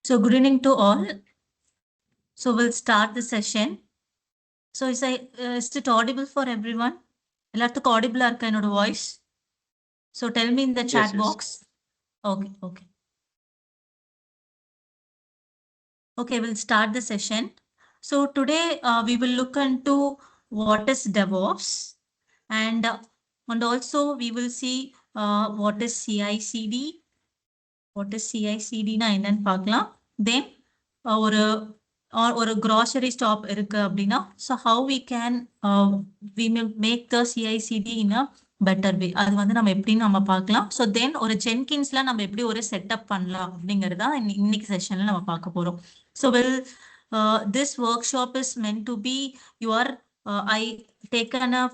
So good evening to all. So we'll start the session. So is it audible for everyone? எல்லாத்துக்கும் audible இருக்கா என்னோட voice? So tell me in the Yes, chat yes. box. Okay. Okay, we'll start the session. So today we will look into what is DevOps and also we will see what is CI/CD. What is CI/CD னா என்னன்னு பார்க்கலாம். Then ஒரு grocery stop இருக்கு அப்படின்னா so how we can we may make the CI/CD in a better way. அது வந்து நம்ம எப்படின்னு நம்ம பார்க்கலாம். So then ஒரு ஜென்கின்ஸ்ல நம்ம எப்படி ஒரு செட்டப் பண்ணலாம் அப்படிங்கறத இன்னைக்கு செஷன்ல நம்ம பார்க்க போறோம். So this workshop is meant to be your I taken a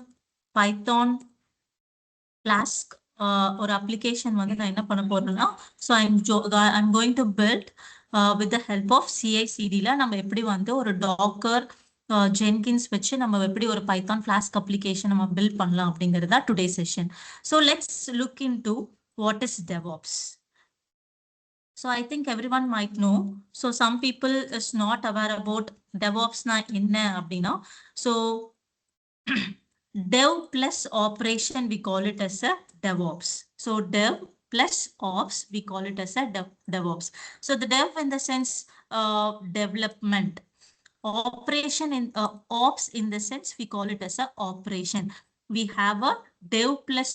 Python Flask ஒரு application வந்து நான் என்ன பண்ண போறேன்னா so I'm going to build with the help of CI/CD ல நம்ம எப்படி வந்து ஒரு Docker Jenkins வச்சு நம்ம எப்படி ஒரு Python Flask application நம்ம build பண்ணலாம் அப்படிங்கிறதா today's session. So let's look into what is DevOps. So I think everyone might know. So some people is not aware about DevOps na enna அப்படின்னா so dev plus operation, we call it as a DevOps. So dev plus ops, we call it as a DevOps. So the dev in the sense development. Operation in ops in the sense we call it as a operation. We have a dev plus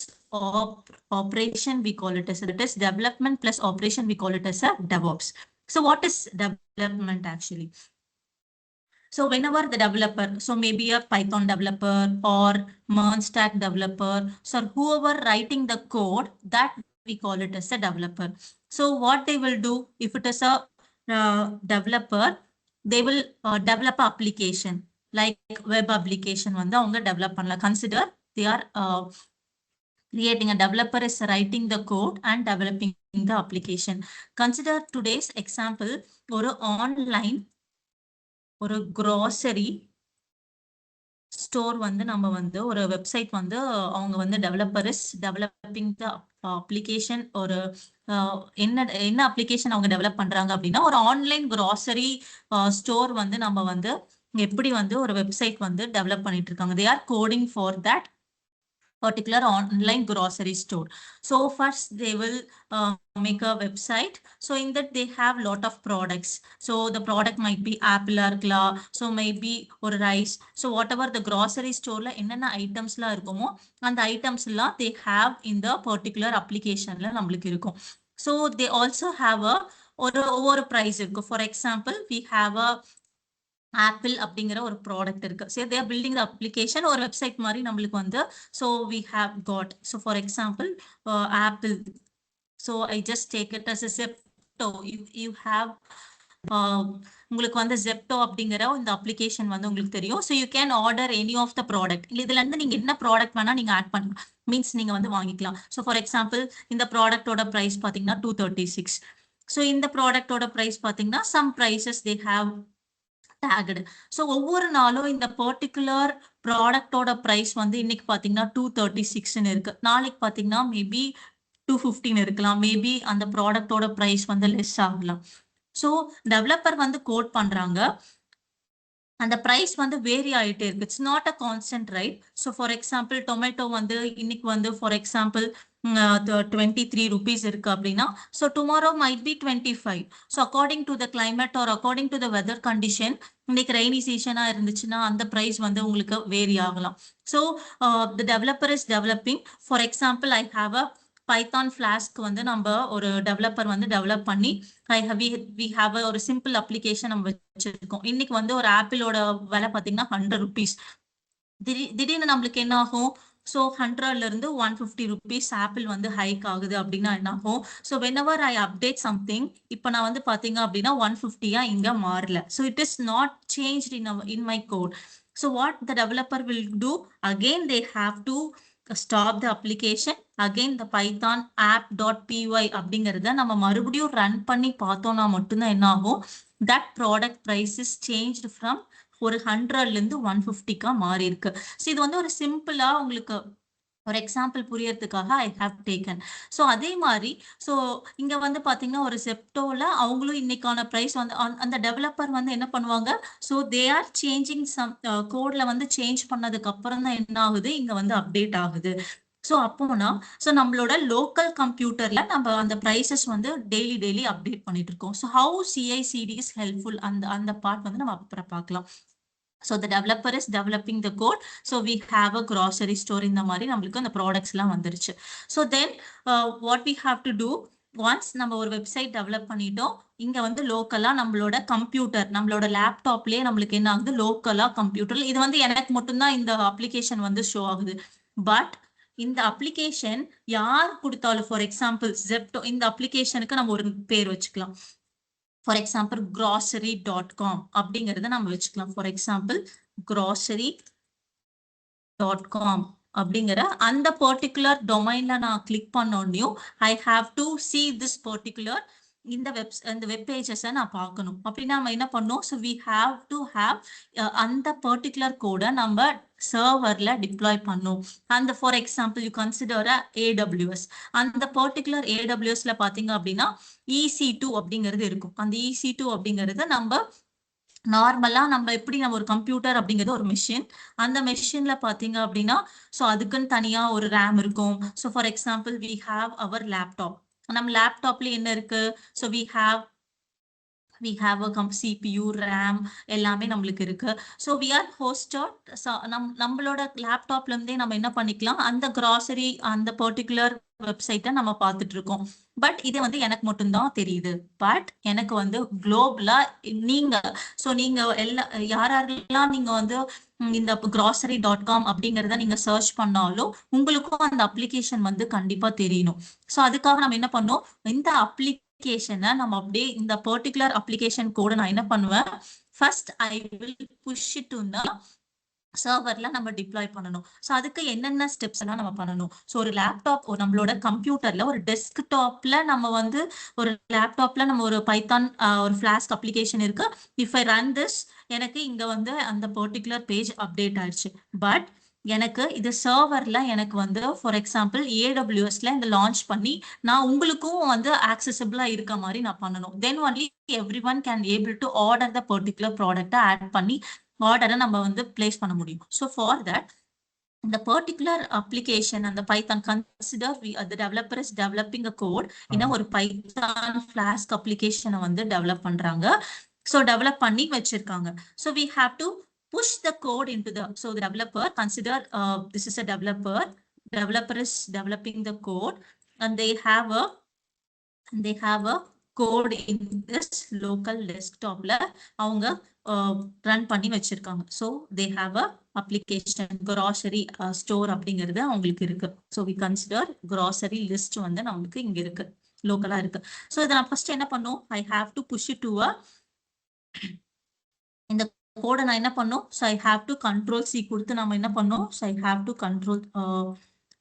operation, we call it as a, that is development plus operation, we call it as a DevOps. So what is development actually? So whenever the developer, so maybe a Python developer or MERN stack developer, so whoever writing the code, that we call it as a developer. So what they will do, if it is a developer, they will develop an application like web application வந்து அவங்க develop பண்ணலாம். Consider they are creating, a developer is writing the code and developing the application. Consider today's example, ஒரு online ஒரு grocery store வந்து நம்ம வந்து ஒரு website வந்து அவங்க வந்து developer is developing the application. ஒரு என்ன அப்ளிகேஷன் அவங்க டெவலப் பண்றாங்க அப்படின்னா ஒரு ஆன்லைன் கிராசரி ஸ்டோர் வந்து நம்ம வந்து எப்படி வந்து ஒரு வெப்சைட் வந்து டெவலப் பண்ணிட்டு இருக்காங்க. They are coding for that particular online grocery store. So first they will make a website. So in that they have lot of products. So the product might be apple or kla, so maybe or rice. So whatever the grocery store la enna items la irukumo and the items la they have in the particular application la namukku irukum. So they also have a or price irukku. For example, we have a apple அப்படிங்கிற ஒரு product இருக்கு. சரி, they are building the application ஒரு website மாதிரி நம்மளுக்கு வந்து so we have got. So for example apple. So I just take it as a Zepto. You have உங்களுக்கு வந்து ஜெப்டோ அப்படிங்கிற இந்த அப்ளிகேஷன் வந்து உங்களுக்கு தெரியும். So you can order any of the product. இதுல இருந்து நீங்க என்ன ப்ராடக்ட் வேணா நீங்க ஆட் பண்ணலாம், மீன்ஸ் நீங்க வந்து வாங்கிக்கலாம். ஸோ ஃபார் எக்ஸாம்பிள் இந்த ப்ராடக்டோட ப்ரைஸ் பார்த்தீங்கன்னா 236. ஸோ இந்த ப்ராடக்டோட ப்ரைஸ் பார்த்தீங்கன்னா some prices they have tagged. So ஒவ்வொரு நாளும் இந்த பர்டிகுலர் ப்ராடக்டோட பிரைஸ் வந்து இன்னைக்கு பாத்தீங்கன்னா 236 இருக்கு. நாளைக்கு பாத்தீங்கன்னா மேபி 215 இருக்கலாம். மேபி அந்த ப்ராடக்டோட பிரைஸ் வந்து லெஸ் ஆகலாம். ஸோ டெவலப்பர் வந்து கோட் பண்றாங்க, அந்த பிரைஸ் வந்து வேரி ஆயிட்டே இருக்கு. It's not a constant, right? So for example tomato வந்து இன்னைக்கு வந்து ஃபார் எக்ஸாம்பிள் 23 rupees இருக்கு அப்படின்னா so tomorrow might be 25. So according to the climate or according to the weather condition, இன்னைக்கு ரெய்னி சீசனா இருந்துச்சுன்னா அந்த பிரைஸ் வந்து உங்களுக்கு வேரி ஆகலாம். So the developer is developing. For example I have a Python Flask வந்து நம்ம ஒரு டெவலப்பர் வந்து டெவலப் பண்ணி we have ஒரு சிம்பிள் அப்ளிகேஷன் நம்ம வச்சிருக்கோம். இன்னைக்கு வந்து ஒரு ஆப்பிளோட விலை பார்த்தீங்கன்னா 100 rupees. திடீர்னு நம்மளுக்கு என்ன ஆகும்? ஸோ 100ல இருந்து 150 rupees ஆப்பிள் வந்து ஹைக் ஆகுது அப்படின்னா என்ன ஆகும்? So whenever I update something, இப்போ நான் வந்து பாத்தீங்க அப்படின்னா 150 இங்க மாறல. So it is not changed in my code. So what the developer will do, again they have to stop the application, again the python app.py அப்படிங்கறத நம்ம மறுபடியும் ரன் பண்ணி பார்த்தோம்னா மட்டும்தான் என்ன ஆகும்? that product price is changed from ஒரு 100ல இருந்து 150 மாறி இருக்கு. ஸோ இது வந்து ஒரு சிம்பிளா உங்களுக்கு ஒரு எக்ஸாம்பிள் புரியறதுக்காக ஐ ஹாவ் டேக்கன். ஸோ அதே மாதிரி ஸோ இங்க வந்து பாத்தீங்கன்னா ஒரு செப்டோல அவங்களும் இன்னைக்கான பிரைஸ் வந்து அந்த டெவலப்பர் வந்து என்ன பண்ணுவாங்க, so they are changing some கோட்ல வந்து சேஞ்ச் பண்ணதுக்கு அப்புறம் தான் என்ன ஆகுது, இங்க வந்து அப்டேட் ஆகுது. ஸோ அப்போனா ஸோ நம்மளோட லோக்கல் கம்ப்யூட்டர்ல நம்ம அந்த ப்ரைசஸ் வந்து டெய்லி டெய்லி அப்டேட் பண்ணிட்டு இருக்கோம். So how CICD is helpful, அந்த அந்த பார்ட் வந்து நம்ம அப்புறம் பார்க்கலாம். So the developer is developing the code. So we have a grocery store இந்த மாதிரி நம்மளுக்கு அந்த ப்ராடக்ட்ஸ் எல்லாம் வந்துருச்சு. So then what we have to do, once நம்ம ஒரு வெப்சைட் டெவலப் பண்ணிட்டோம், இங்க வந்து லோக்கலா நம்மளோட கம்ப்யூட்டர், நம்மளோட லேப்டாப்லயே நம்மளுக்கு என்ன ஆகுது, லோக்கலா கம்ப்யூட்டர், இது வந்து எனக்கு மட்டும்தான் இந்த அப்ளிகேஷன் வந்து ஷோ ஆகுது. பட் இந்த அப்ளிகேஷன் யார் கொடுத்தாலும், ஃபார் எக்ஸாம்பிள் ஜெப்டோ, இந்த அப்ளிகேஷனுக்கு நம்ம ஒரு பேர் வச்சுக்கலாம். ஃபார் எக்ஸாம்பிள் grocery.com அப்படிங்கறத நம்ம வச்சுக்கலாம். ஃபார் எக்ஸாம்பிள் grocery.com அப்படிங்கிற அந்த பர்டிகுலர் டொமைன்ல நான் கிளிக் பண்ணோன்னையும் I have to see this particular இந்த வெப் பேஜஸை நான் பார்க்கணும். அப்படின்னா நம்ம என்ன பண்ணோம், so we have to have அந்த பர்டிகுலர் கோடை நம்ம சர்வர்ல டிப்ளாய் பண்ணும். அந்த for example you consider AWS. அந்த பர்டிகுலர் ஏடபிள்யூஎஸ்ல பாத்தீங்க அப்படின்னா EC2 அப்படிங்கிறது இருக்கும். அந்த EC2 அப்படிங்கிறது நம்ம நார்மலா நம்ம எப்படி நம்ம ஒரு கம்ப்யூட்டர் அப்படிங்கிறது ஒரு மெஷின், அந்த மெஷின்ல பாத்தீங்க அப்படின்னா ஸோ அதுக்குன்னு தனியா ஒரு ரேம் இருக்கும். So for example we have our laptop. நம்ம லேப்டாப்ல என்ன இருக்கு, so we have a CPU, RAM எல்லாமே நம்மளுக்கு இருக்கு. So we are hosted. நம்மளோட லேப்டாப்ல இருந்தே நம்ம என்ன பண்ணிக்கலாம், அந்த கிராசரி அந்த பர்டிகுலர் வெப்சைட்டை நம்ம பார்த்துட்டு இருக்கோம். பட் இது வந்து எனக்கு மட்டும்தான் தெரியுது. பட் எனக்கு வந்து குளோபலா நீங்க ஸோ நீங்க யாரெல்லாம் நீங்க வந்து இந்த grocery.com அப்படிங்கறத நீங்க சர்ச் பண்ணாலும் உங்களுக்கும் அந்த அப்ளிகேஷன் வந்து கண்டிப்பா தெரியணும். ஸோ அதுக்காக நம்ம என்ன பண்ணோம், இந்த அப்ளிகேஷனை நம்ம அப்படியே இந்த பர்டிகுலர் அப்ளிகேஷன் கோட நான் என்ன பண்ணுவேன், first I will push it to the சர்வர்ல நம்ம டிப்ளாய் பண்ணணும். ஸோ அதுக்கு என்னென்ன ஸ்டெப்ஸ் எல்லாம் நம்ம பண்ணணும். ஸோ ஒரு லேப்டாப், நம்மளோட கம்ப்யூட்டர்ல ஒரு டெஸ்க்டாப்ல நம்ம வந்து ஒரு லேப்டாப்ல நம்ம ஒரு பைத்தான் ஒரு ஃபிளாஸ்க் அப்ளிகேஷன் இருக்கு. இஃப் ஐ ரன் திஸ், எனக்கு இங்க வந்து அந்த பர்டிகுலர் பேஜ் அப்டேட் ஆயிடுச்சு. பட் எனக்கு இது சர்வர்ல எனக்கு வந்து ஃபார் எக்ஸாம்பிள் ஏடபிள்யூஎஸ்ல இந்த லான்ச் பண்ணி நான் உங்களுக்கும் வந்து ஆக்சசிபிளா இருக்க மாதிரி நான் பண்ணணும். Then only every one can able to order the particular ப்ராடக்ட்டை ஆட் பண்ணி ஆர்டரை நம்ம வந்து பிளேஸ் பண்ண முடியும். ஸோ ஃபார் தட் இந்த பர்டிகுலர் அப்ளிகேஷன் அந்த Python consider the developer is developing a code in ஒரு பைத்தான் ஃபிளாஸ்க் அப்ளிகேஷனை வந்து டெவலப் பண்றாங்க. ஸோ டெவலப் பண்ணி வச்சிருக்காங்க. So we have to push the code into the, so the developer consider this is a developer is developing the code and they have a code in this local desktopல அவங்க run பண்ணி வச்சிருக்காங்க. So they have a application grocery store அப்படிங்கிறது அவங்களுக்கு இருக்கு. So we consider grocery list வந்து நம்மளுக்கு இங்க இருக்கு, லோக்கலா இருக்கு. ஸோ இதை நான் ஃபர்ஸ்ட் என்ன பண்ணும், I have to push it to இந்த கோடை நான் என்ன பண்ணும், so I have to control C கொடுத்து நம்ம என்ன பண்ணோம், so I have to control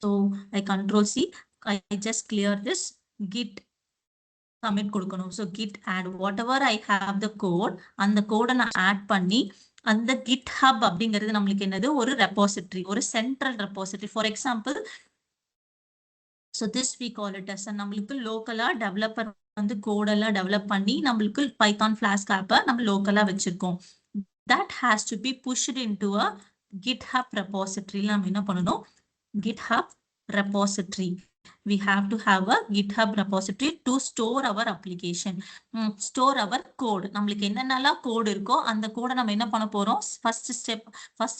so I control C, I just clear this, git commit கொடுக்கணும். So git add whatever I have the code, அந்த கோடை நான் ஆட் பண்ணி அந்த GitHub அப்படிங்கிறது நம்மளுக்கு என்னது, ஒரு ரெபாசிட்டரி, ஒரு central repository. For example so this we call it as, நம்மளுக்கு லோக்கலா டெவலப்பர் வந்து கோடெல்லாம் டெவலப் பண்ணி நம்மளுக்கு பைத்தான் ஃபிளாஸ்க் ஆப்பை நம்ம லோக்கலா வச்சிருக்கோம். That has to be pushed into a GitHub repository. நம்ம என்ன பண்ணணும், GitHub repository. We have to have a GitHub repository to store our application, store our code. நம்மளுக்கு என்னென்னலாம் கோட் இருக்கோ அந்த கோடை நம்ம என்ன பண்ண போறோம், ஃபர்ஸ்ட்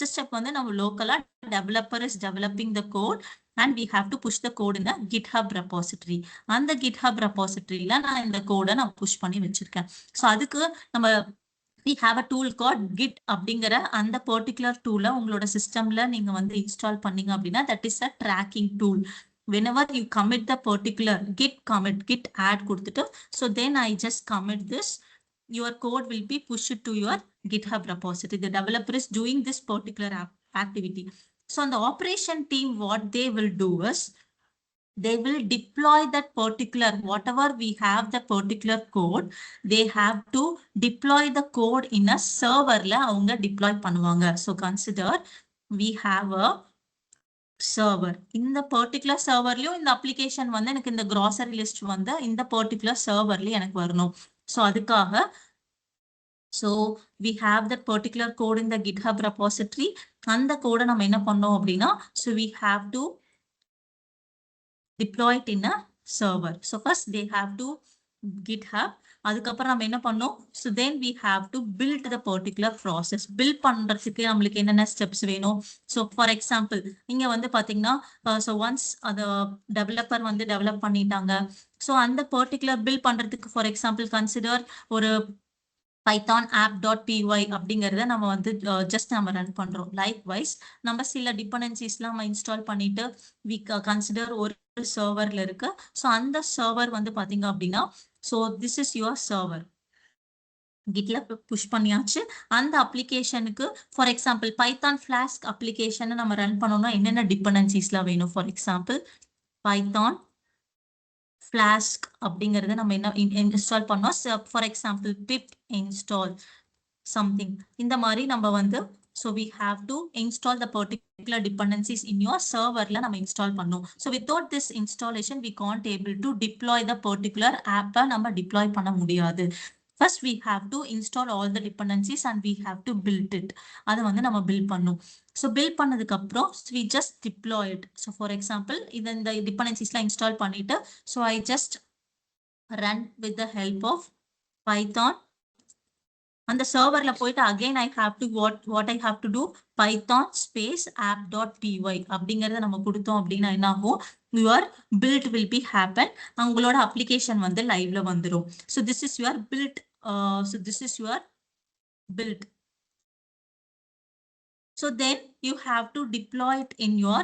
ஸ்டெப் வந்து நம்ம லோக்கலா developer is developing the code and we have to push the code in the GitHub repository. அந்த GitHub repositoryல நான் இந்த கோடை நான் புஷ் பண்ணி வச்சிருக்கேன். ஸோ அதுக்கு நம்ம we have a tool called git அப்படிங்கிற அந்த பர்டிகுலர் டூலை உங்களோட சிஸ்டம்ல நீங்க வந்து இன்ஸ்டால் பண்ணீங்க அப்படின்னா that is a tracking tool. Whenever you commit the particular git commit, git add கொடுத்துட்டு, so then I just commit this, your code will be pushed to your GitHub repository. The developer is doing this particular activity. So on the operation team, what they will do is they will deploy that particular, whatever we have the particular code, they have to deploy the code in a serverல அவங்க deploy பண்ணுவாங்க. So consider we have a server. இந்த particular சர்வர்லயும் இந்த application வந்து எனக்கு இந்த grocery list வந்து இந்த particular சர்வர்ல எனக்கு வரணும். ஸோ அதுக்காக so we have that particular code in the GitHub repository. அந்த கோடை நம்ம என்ன பண்ணோம் அப்படின்னா so we have to deploy it in a server. So first they have to GitHub. அதுக்கப்புறம் நம்ம என்ன பண்ணோம் so then we have to build the particular process. build பண்றதுக்கு நம்மளுக்கு என்னென்ன ஸ்டெப்ஸ் வேணும். so for example இங்க வந்து பாத்தீங்கன்னா so once அந்த டெவலப்பர் வந்து டெவலப் பண்ணிட்டாங்க. so அந்த பர்டிகுலர் பில்ட் பண்றதுக்கு ஃபார் எக்ஸாம்பிள் கன்சிடர் ஒரு பைத்தான் app.py அப்படிங்கறத நம்ம வந்து ஜஸ்ட் நம்ம ரன் பண்றோம். லைக்வைஸ் நம்ம சில டிபெண்டன்சிஸ்லாம் நம்ம இன்ஸ்டால் பண்ணிட்டு வி கன்சிடர் ஒரு சர்வர்ல இருக்கு. ஸோ அந்த சர்வர் வந்து பாத்தீங்க அப்படின்னா so this is your server. கிட்ல புஷ் பண்ணியாச்சு. அந்த அப்ளிகேஷனுக்கு ஃபார் எக்ஸாம்பிள் பைத்தான் ஃபிளாஸ்க் அப்ளிகேஷனை நம்ம ரன் பண்ணோம்னா என்னென்ன டிபெண்டன்சிஸ்லாம் வேணும். ஃபார் எக்ஸாம்பிள் பைத்தான் ஃபிளாஸ்க் அப்படிங்கறத நம்ம என்ன இன்ஸ்டால் பண்ணோம். For example pip install something. இந்த மாதிரி நம்ம வந்து so we have to install the particular dependencies in your serverல நம்ம இன்ஸ்டால் பண்ணோம். so without this installation we can't able to deploy the particular app நம்ம deploy பண்ண முடியாது. first we have to install all the dependencies and we have to build it. அதை வந்து நம்ம build பண்ணோம். so build பண்ணதுக்கு அப்புறம் we just deploy it. so for example இந்த dependenciesலாம் install பண்ணிட்டு so I just run with the help of Python. அந்த சர்வர்ல போயிட்டு again I have to what I have to do python space app.py அப்படிங்கறத நம்ம கொடுத்தோம் அப்படின்னா என்ன ஆகும் your build will be happen. உங்களோட அப்ளிகேஷன் வந்து லைவ்ல வந்துரும். so this is your build. So this is your build. so then you have to deploy it in your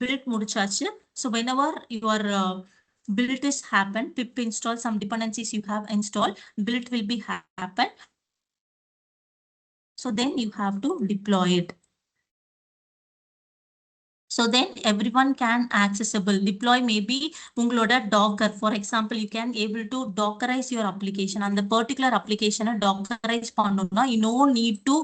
build முடிச்சாச்சு. so whenever your build is happen pip install some dependencies you have installed build will be happen. so then you have to deploy it. so then everyone can accessible deploy maybe உங்களோட docker. for example you can able to dockerize your application. அந்த particular application dockerize பண்ணனும்னா you no need to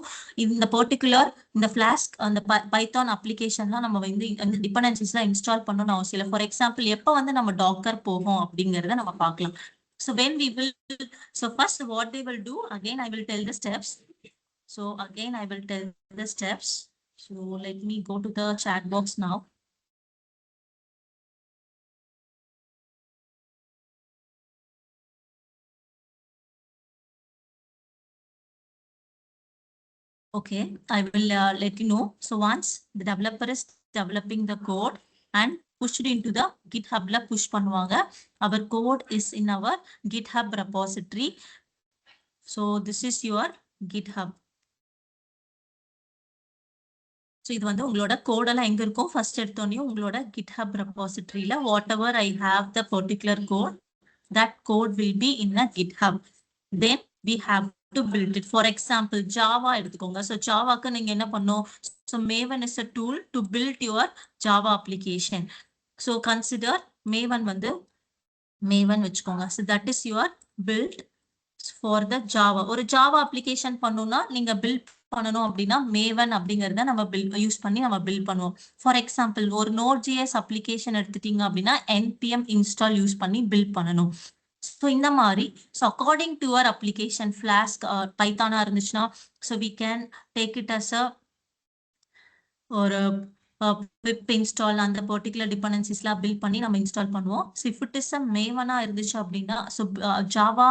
இந்த particular இந்த flask அந்த python applicationலாம் நம்ம வந்து அந்த dependenciesலாம் install பண்ணனும் அவசியம் இல்லை. for example எப்ப வந்து நம்ம docker போகும் அப்படிங்கறத நம்ம பார்க்கலாம். so when we will so first what they will do again I will tell the steps. so again I will tell the steps. So let me go to the chat box now. Okay, I will let you know. So once the developer is developing the code and pushed into the GitHub la push பண்ணுவாங்க. Our code is in our GitHub repository. So this is your GitHub. So இது வந்து உங்களோட code எல்லாம் எங்க இருக்கும் first எடுத்தோனே உங்களோட GitHub repositoryல whatever I have the particular code that code will be in a GitHub. Then we have to build it. For example Java எடுத்துக்கோங்க. so Javaக்கு நீங்க என்ன பண்ணணும் so Maven is a tool to build your Java application. so consider Maven வந்து Maven வச்சுக்கோங்க. so that is your build for the Java. ஒரு Java application பண்ணனும்னா நீங்க build பண்ணனும் அப்படின்னா Maven அப்படிங்கறத நம்ம யூஸ் பண்ணி நம்ம build பண்ணுவோம். for example ஒரு Node.js application எடுத்துட்டீங்க அப்படின்னா npm install யூஸ் பண்ணி build பண்ணனும். so இந்த மாதிரி so according to your application Flask Python இருந்துச்சுன்னா so we can take it as a ஒரு pip install அந்த particular dependenciesலாம் build பண்ணி நம்ம install பண்ணுவோம். so if it is a Maven இருந்துச்சு அப்படின்னா so Java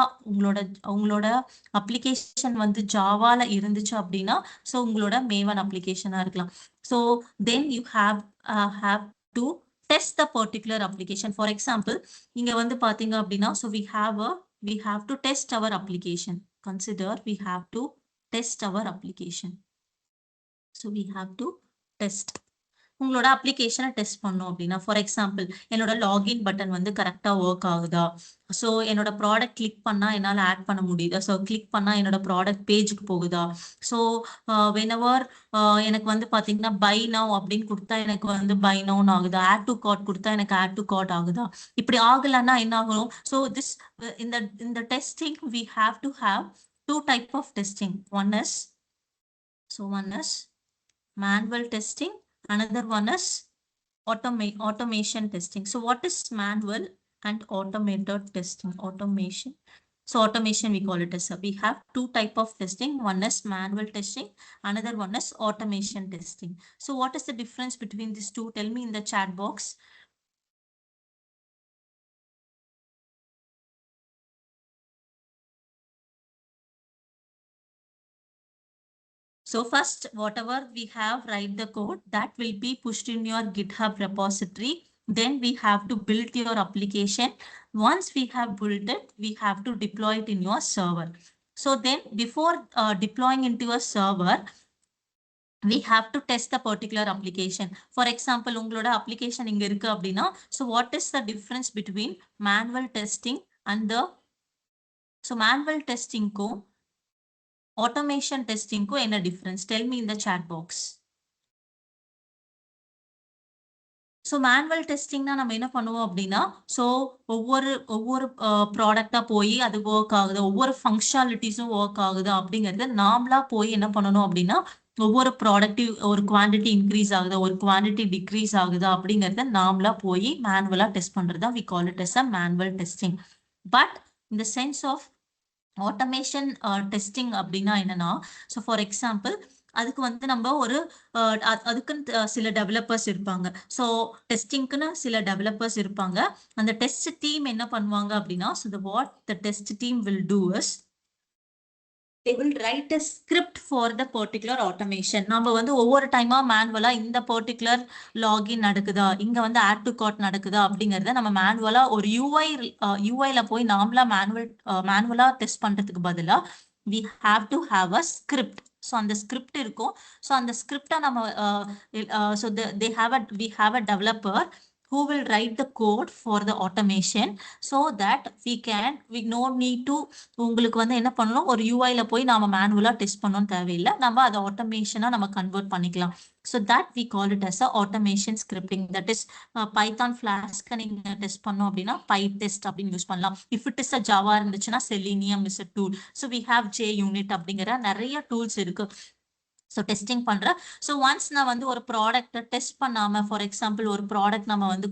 உங்களோட application வந்து Javaல இருந்துச்சு அப்படின்னா so உங்களோட Maven application இருக்கலாம். so then you have to test the particular application. for example இங்க வந்து பாத்தீங்க அப்படின்னா so we have to test our application. consider we have to test our application. so we have to test உங்களோட அப்ளிகேஷனை test பண்ணோம் அப்படின்னா for example என்னோட login button வந்து கரெக்டா ஒர்க் ஆகுதா. ஸோ என்னோட ப்ராடக்ட் கிளிக் பண்ணா என்னால் ஆட் பண்ண முடியுதா. ஸோ கிளிக் பண்ணா என்னோட ப்ராடக்ட் பேஜுக்கு போகுதா. ஸோ whenever எனக்கு வந்து பாத்தீங்கன்னா பை நவ் அப்படின்னு கொடுத்தா எனக்கு வந்து பை நவுன்னு ஆகுதா. ஆட் டு கார்ட் கொடுத்தா எனக்கு ஆட் டு கார்ட் ஆகுதா. இப்படி ஆகலன்னா என்ன ஆகும். ஸோ திஸ் இந்த testing we have to have two type of testing. one is manual testing, another one is automation testing. So what is manual and automated testing? Automation. So automation we call it as we have two type of testing. One is manual testing, another one is automation testing. So what is the difference between these two? Tell me in the chat box. So first, whatever we have, write the code that will be pushed in your GitHub repository. Then we have to build your application. Once we have built it, we have to deploy it in your server. So then before deploying into a server, we have to test the particular application. For example, ungaloda application inga irukku appadina. So what is the difference between manual testing and the manual testing ko automation testing ko enna difference? Tell me in the chat box. So manual டெஸ்டிங்னா நம்ம என்ன பண்ணுவோம் அப்படின்னா, so ஒவ்வொரு ஒவ்வொரு ப்ராடக்டா போய் அது work ஆகுது, ஒவ்வொரு ஃபங்க்ஷனாலிட்டிஸும் ஒர்க் ஆகுது அப்படிங்கிறது நாமளா போய் என்ன பண்ணணும் அப்படின்னா, ஒவ்வொரு ப்ராடக்டிவ் ஒரு குவான்டிட்டி இன்க்ரீஸ் ஆகுதா, ஒரு குவான்டிட்டி டிக்ரீஸ் ஆகுதா அப்படிங்கிறத நாமளா போய் மேனுவலா டெஸ்ட் பண்றதா we call it as a manual testing. But இந்த சென்ஸ் ஆஃப் ஆட்டோமேஷன் டெஸ்டிங் அப்படின்னா என்னன்னா, ஸோ ஃபார் எக்ஸாம்பிள் அதுக்கு வந்து நம்ம ஒரு அதுக்குன்னு சில டெவலப்பர்ஸ் இருப்பாங்க. ஸோ டெஸ்டிங்க்குன்னு சில டெவலப்பர்ஸ் இருப்பாங்க. அந்த டெஸ்ட் டீம் என்ன பண்ணுவாங்க அப்படின்னா, so what the test team will do is they will write a script for the particular automation. நம்ம வந்து ஒவ்வொரு டைமா மேனுவலா இந்த பர்டிகுலர் லாகின் நடக்குதா, இங்க வந்து ஆட் டு கார்ட் நடக்குதா அப்படிங்கறத நம்ம மேனுவலா ஒரு யூஐல போய் நாமளா மேனுவலா டெஸ்ட் பண்றதுக்கு பதிலா we have to have a script. So அந்த ஸ்கிரிப்ட் இருக்கும். ஸோ அந்த ஸ்கிரிப்டை நம்ம so we have a developer who will write the code for the automation so that we no need to உங்களுக்கு வந்து என்ன பண்ணணும், ஒரு யூஐல போய் நாம மேனுவலா டெஸ்ட் பண்ணணும் தேவையில்லை. நம்ம அதை ஆட்டோமேஷனா நம்ம கன்வெர்ட் பண்ணிக்கலாம். So that we call it as a automation scripting. That is Python Flask நீங்க டெஸ்ட் பண்ணோம் அப்படின்னா PyTest அப்படின்னு யூஸ் பண்ணலாம். If it is a Java இருந்துச்சுன்னா Selenium is a tool. So we have JUnit அப்படிங்கிற நிறைய டூல்ஸ் இருக்கு. ஸோ டெஸ்டிங் பண்றேன். ஸோ ஒன்ஸ் நான் வந்து ஒரு ப்ராடக்ட்டை டெஸ்ட் பண்ணாம, ஃபார் எக்ஸாம்பிள் ஒரு ப்ராடக்ட் நம்ம வந்து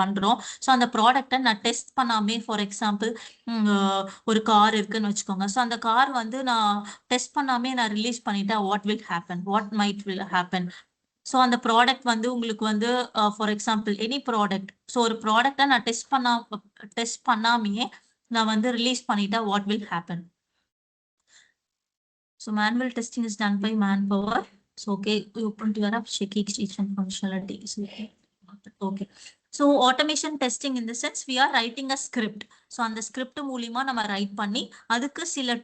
பண்றோம். ஸோ அந்த ப்ராடக்ட்டை நான் டெஸ்ட் பண்ணாமே, ஃபார் எக்ஸாம்பிள் ஒரு கார் இருக்குன்னு வச்சுக்கோங்க. ஸோ அந்த கார் வந்து நான் டெஸ்ட் பண்ணாமே நான் ரிலீஸ் பண்ணிட்டேன். What might will happen? So அந்த ப்ராடக்ட் வந்து உங்களுக்கு வந்து for example any product, so ஒரு ப்ராடக்டை நான் டெஸ்ட் பண்ணாமையே நான் வந்து ரிலீஸ் பண்ணிட்டா what will happen? So manual testing is done by manpower. So okay, you open to your app, check each and functionalities. Okay. So automation testing in the sense we are writing a script. So on the script மூலியமா நம்ம right பண்ணி அதுக்கு சில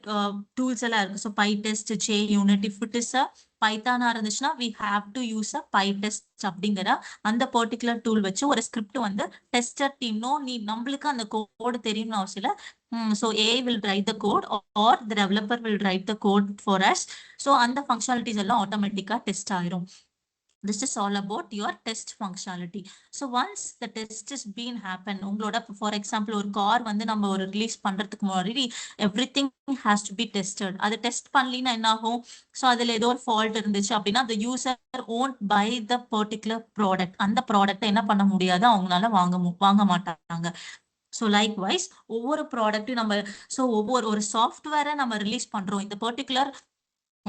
tools எல்லாம் இருக்கு. So PyTest, JUnit. If it is a பைத்தானா இருந்துச்சுன்னா we have to use a PyTest அப்படிங்கிற அந்த பர்டிகுலர் டூல் வச்சு ஒரு ஸ்கிரிப்ட் வந்து டெஸ்டர் டீம் நம்மளுக்கு அந்த கோடு தெரியணும்னு அவசியம் இல்லை. So AI will write the code or the developer will write the code for us. So அந்த functionalities எல்லாம் automatically test ஆயிரும். This is all about your test functionality. So once the test is been happen, உங்களோட for example ஒரு car வந்து நம்ம ஒரு release பண்றதுக்கு முன்னாடி everything has to be tested. அது டெஸ்ட் பண்ணலினா என்ன ஆகும்? ஸோ அதுல ஏதோ ஒரு ஃபால்ட் இருந்துச்சு அப்படின்னா the user won't buy the particular product. அந்த ப்ராடக்ட்டை என்ன பண்ண முடியாது, அவங்களால வாங்க மாட்டாங்க. ஸோ லைக்வைஸ் ஒவ்வொரு ப்ராடக்ட்டும் நம்ம ஒரு சாஃப்ட்வேரை நம்ம ரிலீஸ் பண்றோம். இந்த பர்டிகுலர்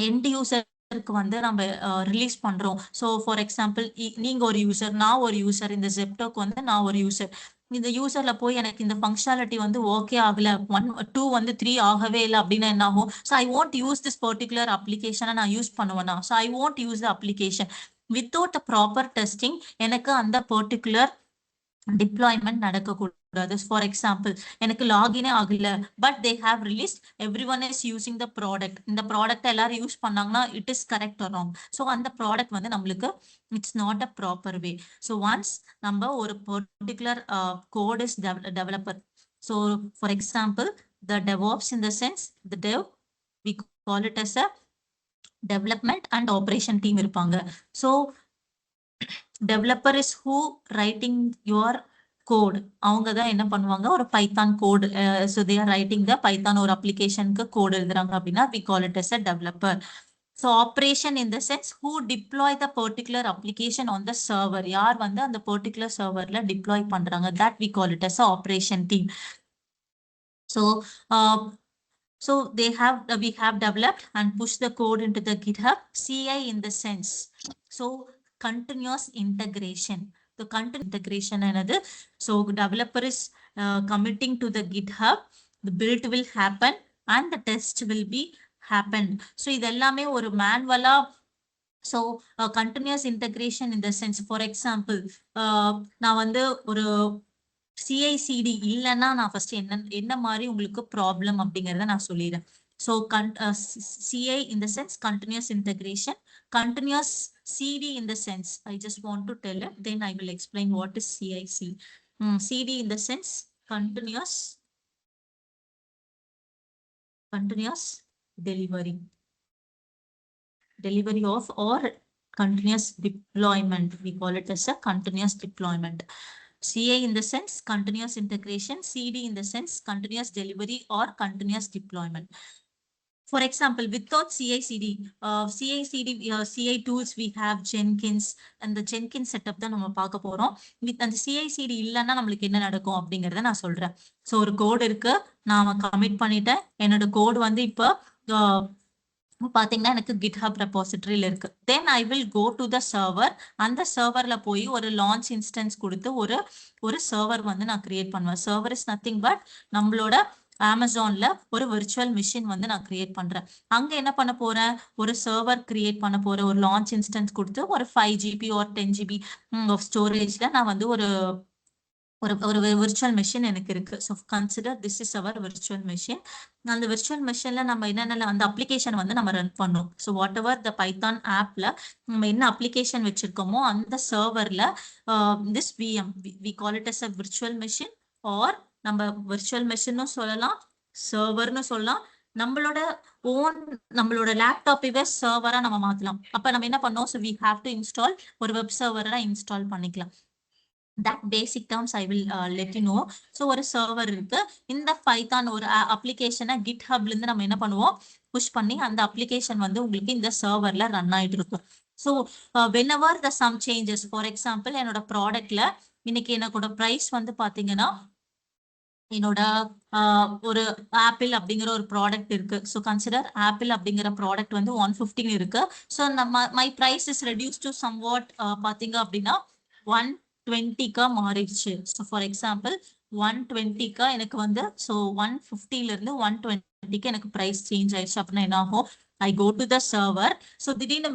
எண்ட் யூசருக்கு வந்து நம்ம ரிலீஸ் பண்றோம். ஸோ ஃபார் எக்ஸாம்பிள் நீங்க ஒரு யூசர், நான் ஒரு யூசர், இந்த ஜெப்டோக்கு வந்து நான் ஒரு யூசர். இந்த யூசர்ல போய் எனக்கு இந்த ஃபங்க்ஷனாலிட்டி வந்து ஓகே ஆகல, 1, 2 வந்து 3 ஆகவே இல்லை அப்படின்னா என்ன ஆகும்? So I want use this particular அப்ளிகேஷனை நான் யூஸ் பண்ணுவேன்னா, so I want use the application without a proper testing. எனக்கு அந்த பர்டிகுலர் டிப்ளாய்மெண்ட் நடக்கக்கூடாது. ஃபார் எக்ஸாம்பிள் எனக்கு லாகினே ஆகல, but they have released, every one is using the product. இந்த product எல்லாரும் யூஸ் பண்ணாங்கன்னா it is correct R wrong? So அந்த product வந்து நம்மளுக்கு it's not a proper way. So once நம்ம ஒரு particular code is developer. So for example the DevOps in the sense the dev we call it as a development and operation team இருப்பாங்க. So developer is who writing your code. அவங்க தான் என்ன பண்ணுவாங்க, ஒரு Python code. so they are writing the Python ஒரு அப்ளிகேஷனுக்கு code எழுதுறாங்க அப்படின்னா we call it as a developer. So operation in the sense who deploy the particular application on the server. யார் வந்து அந்த particular serverல deploy பண்றாங்க. That we call it as a operation team. So so we have developed and pushed the code into the GitHub. CI in the sense. So continuous integration. The continuous integration another. So developer is committing to the GitHub. The build will happen and the test will be happen. So இதெல்லாமே ஒரு manual-ஆ so continuous integration in the sense, for example, நான் வந்து ஒரு CI/CD இல்லைன்னா நான் first என்ன மாதிரி உங்களுக்கு ப்ராப்ளம் அப்படிங்கறத நான் சொல்லிடுறேன். So CI in the sense continuous integration, continuous CD in the sense I just want to tell it, then I will explain what is CI/CD. CD in the sense continuous delivery of or continuous deployment. We call it as a continuous deployment. CI in the sense continuous integration, CD in the sense continuous delivery or continuous deployment. For example, without CI/CD, CI tools we have Jenkins, and the Jenkins setup தான் நம்ம பார்க்க போறோம். With அந்த CI/CD இல்லைன்னா நம்மளுக்கு என்ன நடக்கும் அப்படிங்கறத நான் சொல்றேன். ஸோ ஒரு கோட் இருக்கு, நான் கமிட் பண்ணிட்டேன். என்னோட கோட் வந்து இப்போ பாத்தீங்கன்னா எனக்கு GitHub repositoryல இருக்கு. Then I will go to the server. அந்த சர்வர்ல போய் ஒரு லான்ச் இன்ஸ்டன்ஸ் கொடுத்து ஒரு சர்வர் வந்து நான் கிரியேட் பண்ணுவேன். சர்வர் இஸ் நத்திங் பட் நம்மளோட அமேசான்ல ஒரு விர்ச்சுவல் மிஷின் வந்து நான் கிரியேட் பண்றேன். அங்க என்ன பண்ண போறேன், ஒரு சர்வர் கிரியேட் பண்ண போறேன். ஒரு லான்ச் இன்ஸ்டன்ஸ் கொடுத்து ஒரு 5 GB or 10 GB ஆஃப் ஸ்டோரேஜ்ல நான் வந்து ஒரு விர்ச்சுவல் மெஷின் எனக்கு இருக்கு. So consider this is our virtual machine. அந்த விர்ச்சுவல் மெஷின்ல நம்ம என்னென்ன அந்த அப்ளிகேஷன் வந்து நம்ம ரன் பண்ணோம். So whatever the Python ஆப்ல நம்ம என்ன அப்ளிகேஷன் வச்சிருக்கோமோ அந்த சர்வர்ல this VM we call it as a virtual machine or நம்ம விர்ச்சுவல் மெஷின்னு சொல்லலாம், சர்வர்னு சொல்லலாம். நம்மளோட லேப்டாப்பைவே சர்வரா நம்ம மாத்தலாம். அப்ப நம்ம என்ன பண்ணோம், so we have to install ஒரு வெப் சர்வரா இன்ஸ்டால் பண்ணிக்கலாம். That basic terms I will let you know. So ஒரு சர்வர் இருக்கு, இந்த பைத்தான் ஒரு அப்ளிகேஷனை GitHubல இருந்து நம்ம என்ன பண்ணுவோம், புஷ் பண்ணி அந்த அப்ளிகேஷன் வந்து உங்களுக்கு இந்த சர்வர்ல ரன் ஆயிட்டு இருக்கும். So whenever the some changes, for example என்னோட ப்ராடக்ட்ல இன்னைக்கு என்னோட பிரைஸ் வந்து பாத்தீங்கன்னா என்னோட ஒரு ஆப்பிள் அப்படிங்கிற ஒரு ப்ராடக்ட் இருக்கு. ஸோ கன்சிடர் ஆப்பிள் அப்படிங்கிற ப்ராடக்ட் வந்து 150 இருக்கு. ஸோ நம்ம my price is reduce to somewhat பாத்தீங்க அப்படின்னா 120 மாறிடுச்சு. ஸோ ஃபார் எக்ஸாம்பிள் 120 எனக்கு வந்து ஸோ 150ல இருந்து 120 எனக்கு பிரைஸ் சேஞ்ச் ஆயிடுச்சு அப்படின்னா என்ன ஆகும், I go to the server. So திடீர்னு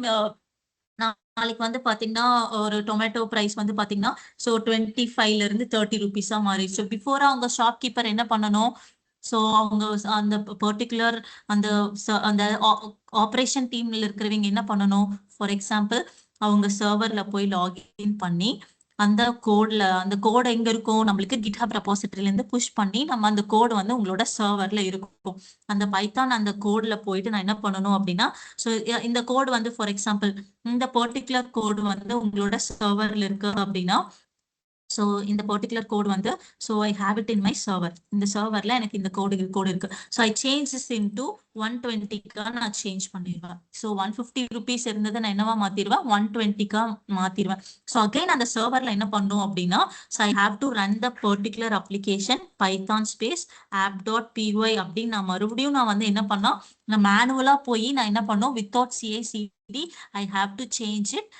நாளைக்கு வந்து பாத்தீங்கன்னா ஒரு டொமேட்டோ பிரைஸ் வந்து பாத்தீங்கன்னா ஸோ 25ல இருந்து 30 ருபீஸா மாறிடுச்சு. பிஃபோரா அவங்க ஷாப் கீப்பர் என்ன பண்ணணும், ஸோ அவங்க அந்த பர்டிகுலர் அந்த அந்த ஆப்ரேஷன் டீம்ல இருக்கிறவங்க என்ன பண்ணணும், ஃபார் எக்ஸாம்பிள் அவங்க சர்வர்ல போய் லாகின் பண்ணி அந்த கோட் எங்க இருக்கும், நம்மளுக்கு GitHub ரெபாசிட்டரியில இருந்து புஷ் பண்ணி நம்ம அந்த கோட் வந்து உங்களோட சர்வர்ல இருக்கும். அந்த பைத்தான் அந்த கோட்ல போயிட்டு நான் என்ன பண்ணணும் அப்படின்னா, ஸோ இந்த கோட் வந்து ஃபார் எக்ஸாம்பிள் இந்த பர்டிகுலர் கோட் வந்து உங்களோட சர்வர்ல இருக்கு அப்படின்னா, ஸோ இந்த பர்டிகுலர் கோட் வந்து so I have it in my server. இந்த சர்வர்ல எனக்கு இந்த கோடு இருக்கு. So I change this into 120 நான் சேஞ்ச் பண்ணிடுவேன். ஸோ 150 ருபீஸ் இருந்தது நான் என்னவா மாத்திடுவேன், 120 மாத்திடுவேன். ஸோ அகைன் அந்த சர்வர்ல என்ன பண்ணும் அப்படின்னா, so I have to run the particular application Python space app.py அப்படின்னு நான் மறுபடியும் நான் வந்து என்ன பண்ணா, நான் மேனுவலா போய் நான் என்ன பண்ணோம், without CI/CD I have to change it.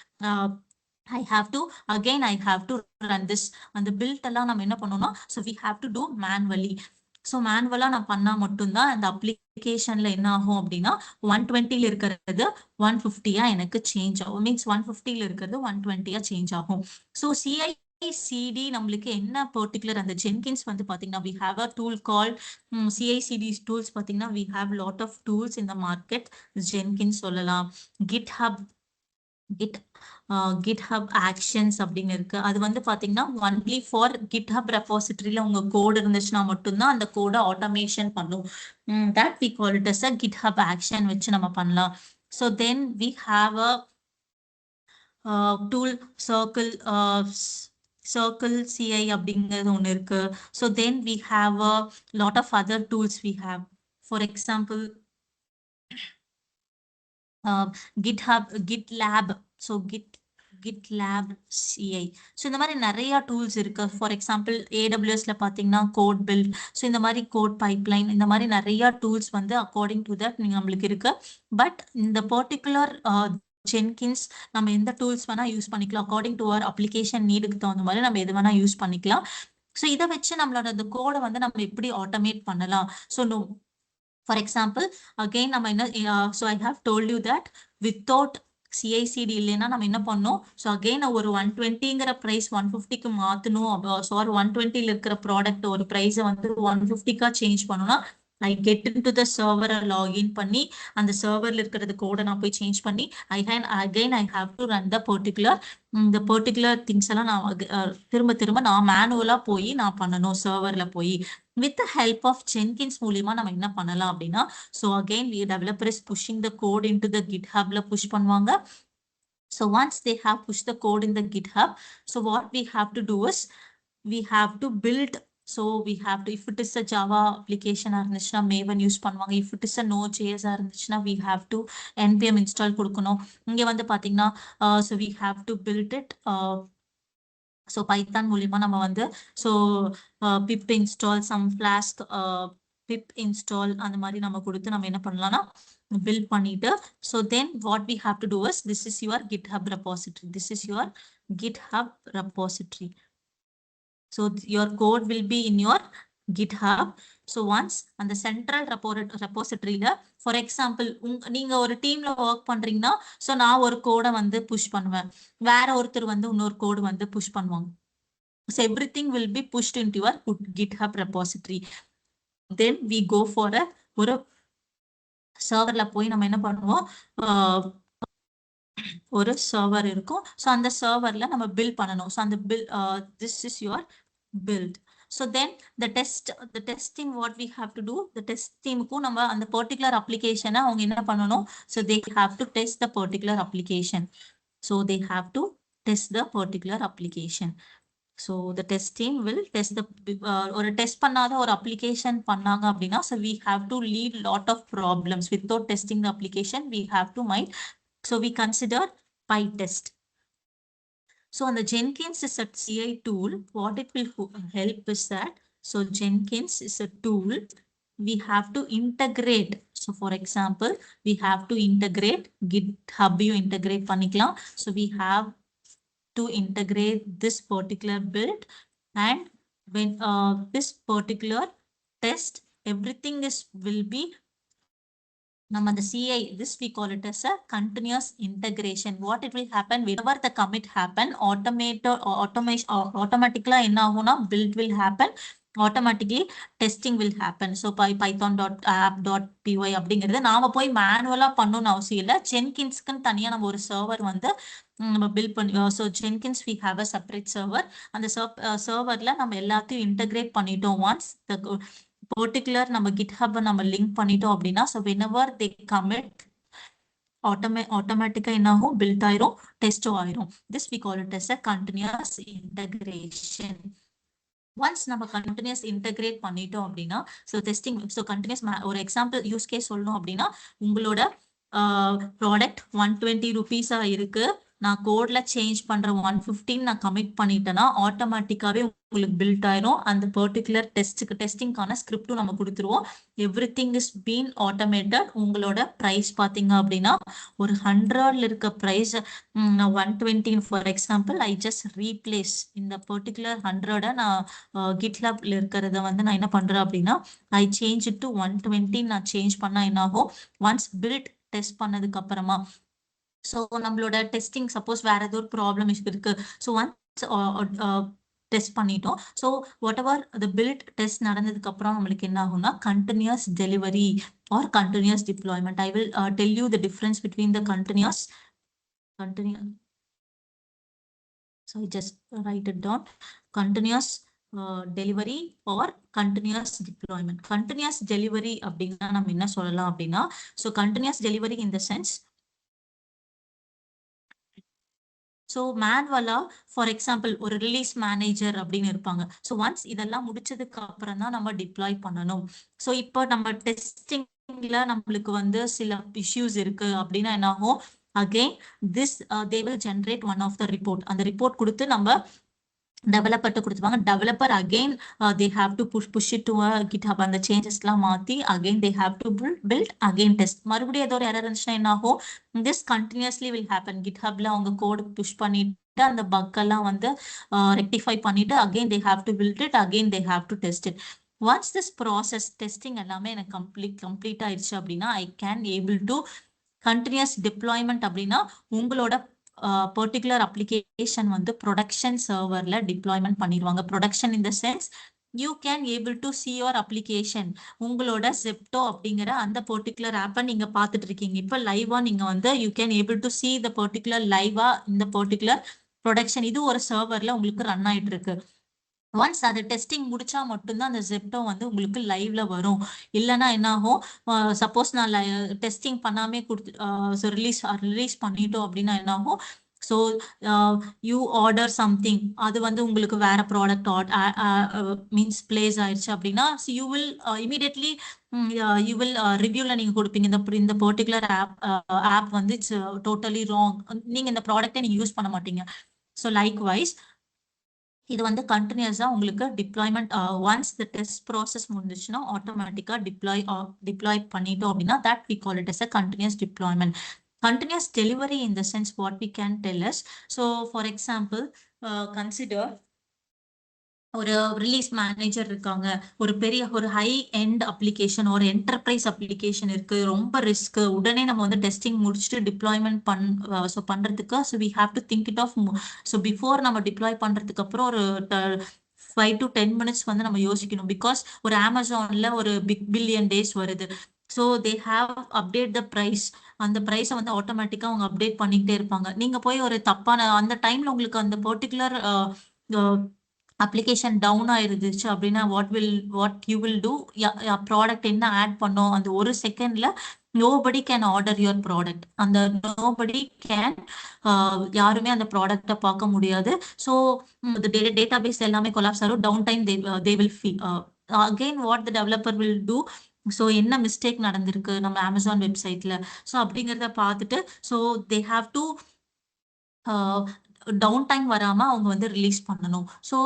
I have to run this. அந்த பில்ட் எல்லாம் நம்ம என்ன பண்ணோம்னா, so we have to do manually. So மேனுவலா நான் பண்ணா மட்டும்தான் அந்த அப்ளிகேஷன்ல என்ன ஆகும் அப்படின்னா 120ல இருக்கிறது 150 எனக்கு சேஞ்ச் ஆகும். மீன்ஸ் 150ல இருக்கிறது 120 சேஞ்ச் ஆகும். ஸோ CI/CD நம்மளுக்கு என்ன பர்டிகுலர் அந்த ஜென்கின்ஸ் வந்து பாத்தீங்கன்னா we have a tool called CI/CD tools. பாத்தீங்கன்னா we have lot of tools in the market. Jenkins சொல்லலாம், GitHub Actions அப்படின்னு இருக்கு. அது வந்து பாத்தீங்கன்னா ஒன்லி ஃபார் GitHub ரெபாசிட்டரியில உங்க கோட் இருந்துச்சுன்னா மட்டும்தான் அந்த கோடை ஆட்டோமேஷன் பண்ணும். That we call it as a GitHub Action வச்சு நம்ம பண்ணலாம். So then we have a tool Circle CI அப்படிங்கிறது ஒன்று இருக்கு. So then we have a lot of other tools we have. For example, GitHub, GitLab, so GitLab CI. So இந்த மாதிரி நிறைய tools இருக்கு. ஃபார் எக்ஸாம்பிள் AWSல பார்த்தீங்கன்னா கோட் பில்ட், ஸோ இந்த மாதிரி கோட் பைப்லைன், இந்த மாதிரி நிறைய டூல்ஸ் வந்து அக்கார்டிங் டு தட் நம்மளுக்கு இருக்கு. பட் இந்த பர்டிகுலர் ஜென்கின்ஸ் நம்ம எந்த டூல்ஸ் வேணா யூஸ் பண்ணிக்கலாம். அக்கார்டிங் டு அவர் அப்ளிகேஷன் நீடுக்கு தகுந்த மாதிரி நம்ம எது வேணா யூஸ் பண்ணிக்கலாம். ஸோ இதை வச்சு நம்மளோட அந்த கோடை வந்து நம்ம எப்படி ஆட்டோமேட் பண்ணலாம். ஸோ ஃபார் எக்ஸாம்பிள் அகெயின் நம்ம என்ன, so I have told you that without CI/CD இல்லைன்னா நம்ம என்ன பண்ணோம். ஸோ அகெயின் ஒரு 120ங்கிற ப்ரைஸ் 150க்கு மாற்றணும். சாரி 120ல இருக்கிற ப்ராடக்ட் ஒரு ப்ரைஸை வந்து 150க்கா சேஞ்ச் பண்ணணும்னா ஐ கெட் இன் டு த சர்வரை லாகின் பண்ணி அந்த சர்வரில் இருக்கிறது கோடை நான் போய் சேஞ்ச் பண்ணி again I have to run the particular things எல்லாம் நான் திரும்ப நான் மேனுவலாக போய் நான் பண்ணணும் சர்வரில் போய். வித் ஹெல்ப் ஆஃப் ஜென்கின்ஸ் மூலியமா நம்ம என்ன பண்ணலாம் அப்படின்னா, so again developer is pushing the code into the GitHubல புஷ் பண்ணுவாங்க. So once they have pushed the code in the GitHub, so what we have to do is we have to build. So we have to, if it is a Java application இருந்துச்சுன்னா Maven use பண்ணுவாங்க. if it is a Node.js இருந்துச்சுன்னா we have to npm install கொடுக்கணும். இங்க வந்து பாத்தீங்கன்னா so we have to build it. So Python மூலியமா நம்ம வந்து so pip install some Flask pip install அந்த மாதிரி நம்ம கொடுத்து நம்ம என்ன பண்ணலாம்னா பில்ட் பண்ணிட்டு, so then what we have to do is this is your GitHub repository. This is your GitHub repository. So your code will be in your GitHub. So once அந்த central ரெப்போசிட்டரியில for example நீங்க ஒரு டீம்ல work பண்றீங்கன்னா so நான் ஒரு கோடை வந்து push பண்ணுவேன், வேற ஒருத்தர் வந்து இன்னொரு கோடு வந்து புஷ் பண்ணுவாங்க. So everything will be pushed into your GitHub repository. Then we go for ஒரு சர்வர்ல போய் நம்ம என்ன பண்ணுவோம், ஒரு சர்வர் இருக்கும். ஸோ அந்த சர்வர்ல நம்ம பில்ட் பண்ணணும். ஸோ அந்த this is your build. So then the testing what we have to do, the test teamக்கு நம்ம அந்த particular application அவங்க என்ன பண்ணணும், so they have to test the particular application. So they have to test the particular application. So the test team will test the ஒரு test பண்ணாத ஒரு application பண்ணாங்க அப்படின்னா so we have to lead lot of problems without testing the application. We have to mind, so we consider PyTest. So on the Jenkins is a CI tool. What it will help is that, so Jenkins is a tool we have to integrate. So for example, we have to integrate GitHub, you integrate பண்ணிக்கலாம். So we have to integrate this particular build, and when this particular test, everything will be நம்ம the CI, this we call it as a continuous integration. What it will happen, whenever the commit happen, automatically என்ன ஆகும்னா build will happen, automatically testing will happen. So python.app.py அப்படிங்கிறது நாம போய் மேனுவலா பண்ணணும்னு அவசியம் இல்லை. ஜென்கின்ஸ்க்குன்னு தனியா நம்ம ஒரு சர்வர் வந்து நம்ம பில்ட் பண்ணி, so Jenkins we have a separate server. அந்த சர்வர்ல நம்ம எல்லாத்தையும் இன்டகிரேட் பண்ணிட்டோம். ஒன்ஸ் பர்டிகுலர் நம்ம GitHub நம்ம லிங்க் பண்ணிட்டோம் அப்படின்னா ஸோ whenever they commit ஆட்டோமேட்டிக்கா என்ன ஆகும், பில்ட் ஆயிரும், டெஸ்டும் ஆயிரும். This we call it as a continuous integration. Once நம்ம கண்டினியூஸ் இன்டகிரேட் பண்ணிட்டோம் அப்படின்னா ஸோ டெஸ்டிங், ஸோ கண்டினியூஸ் ஒரு எக்ஸாம்பிள் யூஸ் கேஸ் சொல்லணும் அப்படின்னா உங்களோட ப்ராடக்ட் 120 rupees இருக்கு, நான் கோட்ல சேஞ்ச் பண்ற 115 நான் கமிட் பண்ணிட்டேன்னா ஆட்டோமேட்டிக்காவே உங்களுக்கு பில்ட் ஆயிரும். அந்த பர்டிகுலர் டெஸ்டிங்கான ஸ்கிரிப்டும் நம்ம கொடுத்துருவோம். Every thing is been automated. உங்களோட ப்ரைஸ் பார்த்தீங்க அப்படின்னா ஒரு 100ல இருக்க ப்ரைஸ் நான் 120, for example I just replace இந்த பர்டிகுலர் 100 நான் GitLabல இருக்கிறத வந்து நான் என்ன பண்றேன் அப்படின்னா ஐ சேஞ்ச் இட் டு 120 நான் சேஞ்ச் பண்ணா என்ன ஆகும், ஒன்ஸ் பில்ட் டெஸ்ட் பண்ணதுக்கு அப்புறமா ஸோ நம்மளோட டெஸ்டிங் சப்போஸ் வேற ஏதோ ஒரு ப்ராப்ளம் இருக்கு, ஸோ ஒன்ஸ் டெஸ்ட் பண்ணிட்டோம். So whatever the build test நடந்ததுக்கு அப்புறம் நம்மளுக்கு என்ன ஆகும்னா continuous delivery or continuous deployment. I will tell you the difference between the continuous. So I just write it down. Continuous delivery or continuous deployment. Continuous delivery அப்படின்னா நம்ம என்ன சொல்லலாம் அப்படின்னா so continuous delivery in the sense, so மேனுவலா for example ஒரு release manager அப்படின்னு இருப்பாங்க. So once இதெல்லாம் முடிச்சதுக்கு அப்புறம் தான் நம்ம டிப்ளாய் பண்ணணும். ஸோ இப்போ நம்ம டெஸ்டிங் நம்மளுக்கு வந்து சில இஷ்யூஸ் இருக்கு அப்படின்னா என்ன ஆகும், again this they will generate one of the report. அந்த ரிப்போர்ட் கொடுத்து நம்ம டெவலப்பர்ட்ட கொடுத்துருவாங்க. Developer again they have to push it to GitHub. அந்த சேஞ்சஸ்லாம் மாத்தி again they have to build again test. மறுபடியும் ஏதோ ஒரு எரர் இருந்துச்சுன்னா என்ன ஆகும், திஸ் கண்டினியூஸ்லி வில் ஹேப்பன். GitHubல அவங்க கோட் புஷ் பண்ணிட்டு அந்த பக் எல்லாம் வந்து ரெக்டிஃபை பண்ணிட்டு again they have to build it, again they have to test it. Once this process testing எல்லாமே எனக்கு கம்ப்ளீட் ஆயிடுச்சு அப்படின்னா I can able to continuous deployment. அப்படின்னா உங்களோட பர்டிகுலர் அப்ளிகேஷன் வந்து ப்ரொடக்ஷன் சர்வர்ல டிப்ளாய்மெண்ட் பண்ணிடுவாங்க. Production in the sense you can able to see your application. உங்களோட Zepto அப்படிங்கிற அந்த பர்டிகுலர் ஆப்பை நீங்க பார்த்துட்டு இருக்கீங்க. இப்போ லைவா நீங்க வந்து you can able to see the particular லைவா இந்த பர்டிகுலர் ப்ரொடக்ஷன் இது ஒரு சர்வர்ல உங்களுக்கு ரன் ஆயிட்டு இருக்கு. ஒன்ஸ் அது டெஸ்டிங் முடிச்சா மட்டும்தான் அந்த Zepto வந்து உங்களுக்கு லைவ்ல வரும். இல்லைன்னா என்ன ஆகும், சப்போஸ் நான் டெஸ்டிங் பண்ணாமே கொடுத்து ரிலீஸ் பண்ணிட்டோம் அப்படின்னா என்ன ஆகும், ஸோ யூ ஆர்டர் சம்திங், அது வந்து உங்களுக்கு வேற ப்ராடக்ட் மீன்ஸ் பிளேஸ் ஆயிடுச்சு அப்படின்னா you will immediately you will ரிவ்யூல நீங்க கொடுப்பீங்க இந்த பர்டிகுலர் ஆப் வந்து இட்ஸ் டோட்டலி ராங், நீங்க இந்த ப்ராடக்டை நீங்க யூஸ் பண்ண மாட்டீங்க. ஸோ லைக் வைஸ் இது வந்து கண்டினியூஸா உங்களுக்கு deployment once the test process முடிஞ்சிச்சுன்னா ஆட்டோமேட்டிக்கா டிப்ளாய் பண்ணிட்டோம் அப்படின்னா that we call it as a continuous deployment. Continuous delivery in the sense what we can tell us. So for example, consider ஒரு release manager இருக்காங்க, ஒரு பெரிய ஒரு ஹை எண்ட் அப்ளிகேஷன் ஒரு என்டர்பிரைஸ் அப்ளிகேஷன் இருக்கு, ரொம்ப ரிஸ்க், உடனே நம்ம வந்து டெஸ்டிங் முடிச்சுட்டு டிப்ளாய்மெண்ட் பண்றதுக்கு so we have to think it of. So before நம்ம டிப்ளாய் பண்றதுக்கு அப்புறம் ஒரு 5 to 10 minutes வந்து நம்ம யோசிக்கணும். பிகாஸ் ஒரு அமேசான்ல ஒரு பில்லியன் டேஸ் வருது. So they have update the price. அந்த ப்ரைஸை வந்து ஆட்டோமேட்டிக்கா அவங்க அப்டேட் பண்ணிக்கிட்டே இருப்பாங்க. நீங்க போய் ஒரு தப்பான அந்த டைம்ல உங்களுக்கு அந்த பர்டிகுலர் அப்ளிகேஷன் டவுன் ஆயிருந்துச்சு அப்படின்னா what you will do, product என்ன ஆட் பண்ணோம் அந்த ஒரு செகண்ட்ல nobody can order your product. அந்த நோபடி கேன் யாருமே அந்த ப்ராடக்டை பார்க்க முடியாது. ஸோ டேட்டா பேஸ் எல்லாமே கொலாப்ஸ் ஆகும். Downtime they will feel again what the developer will do. So என்ன மிஸ்டேக் நடந்திருக்கு நம்ம அமேசான் வெப்சைட்ல, ஸோ அப்படிங்கிறத பார்த்துட்டு so they have to downtime வராம அவங்க வந்து ரிலீஸ் பண்ணணும். ஸோ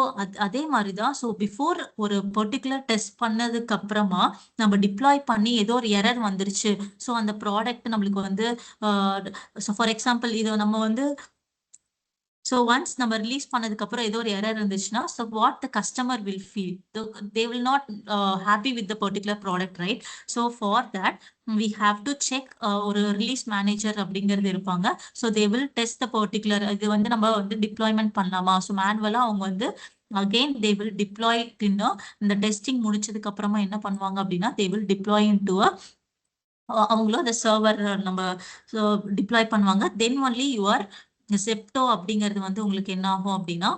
அதே மாதிரிதான். ஸோ பிஃபோர் ஒரு பர்டிகுலர் டெஸ்ட் பண்ணதுக்கு அப்புறமா நம்ம டிப்ளாய் பண்ணி ஏதோ ஒரு எரர் வந்துருச்சு, ஸோ அந்த ப்ராடக்ட் நம்மளுக்கு வந்து ஃபார் எக்ஸாம்பிள் இது நம்ம வந்து ஸோ ஒன்ஸ் நம்ம ரிலீஸ் பண்ணதுக்கு அப்புறம் ஏதோ ஒரு எரர் இருந்துச்சுன்னா so what the customer will feel, they will not happy with the particular product, right? So for that we have to check. ஒரு ரிலீஸ் மேனேஜர் அப்படிங்கிறது இருப்பாங்க. So they will test the particular இது வந்து நம்ம வந்து deployment பண்ணலாமா. So மேனுவலா அவங்க வந்து அகெயின் தே வில் டிப்ளாய் இந்த டெஸ்டிங் முடிச்சதுக்கு அப்புறமா என்ன பண்ணுவாங்க அப்படின்னா தே வில் டிப்ளாய் இன்டு அவங்களும் அந்த சர்வர் நம்ம டிப்ளாய் பண்ணுவாங்க. தென் ஒன்லி யுவர் Zepto அப்படிங்கிறது வந்து உங்களுக்கு என்ன ஆகும் அப்படின்னா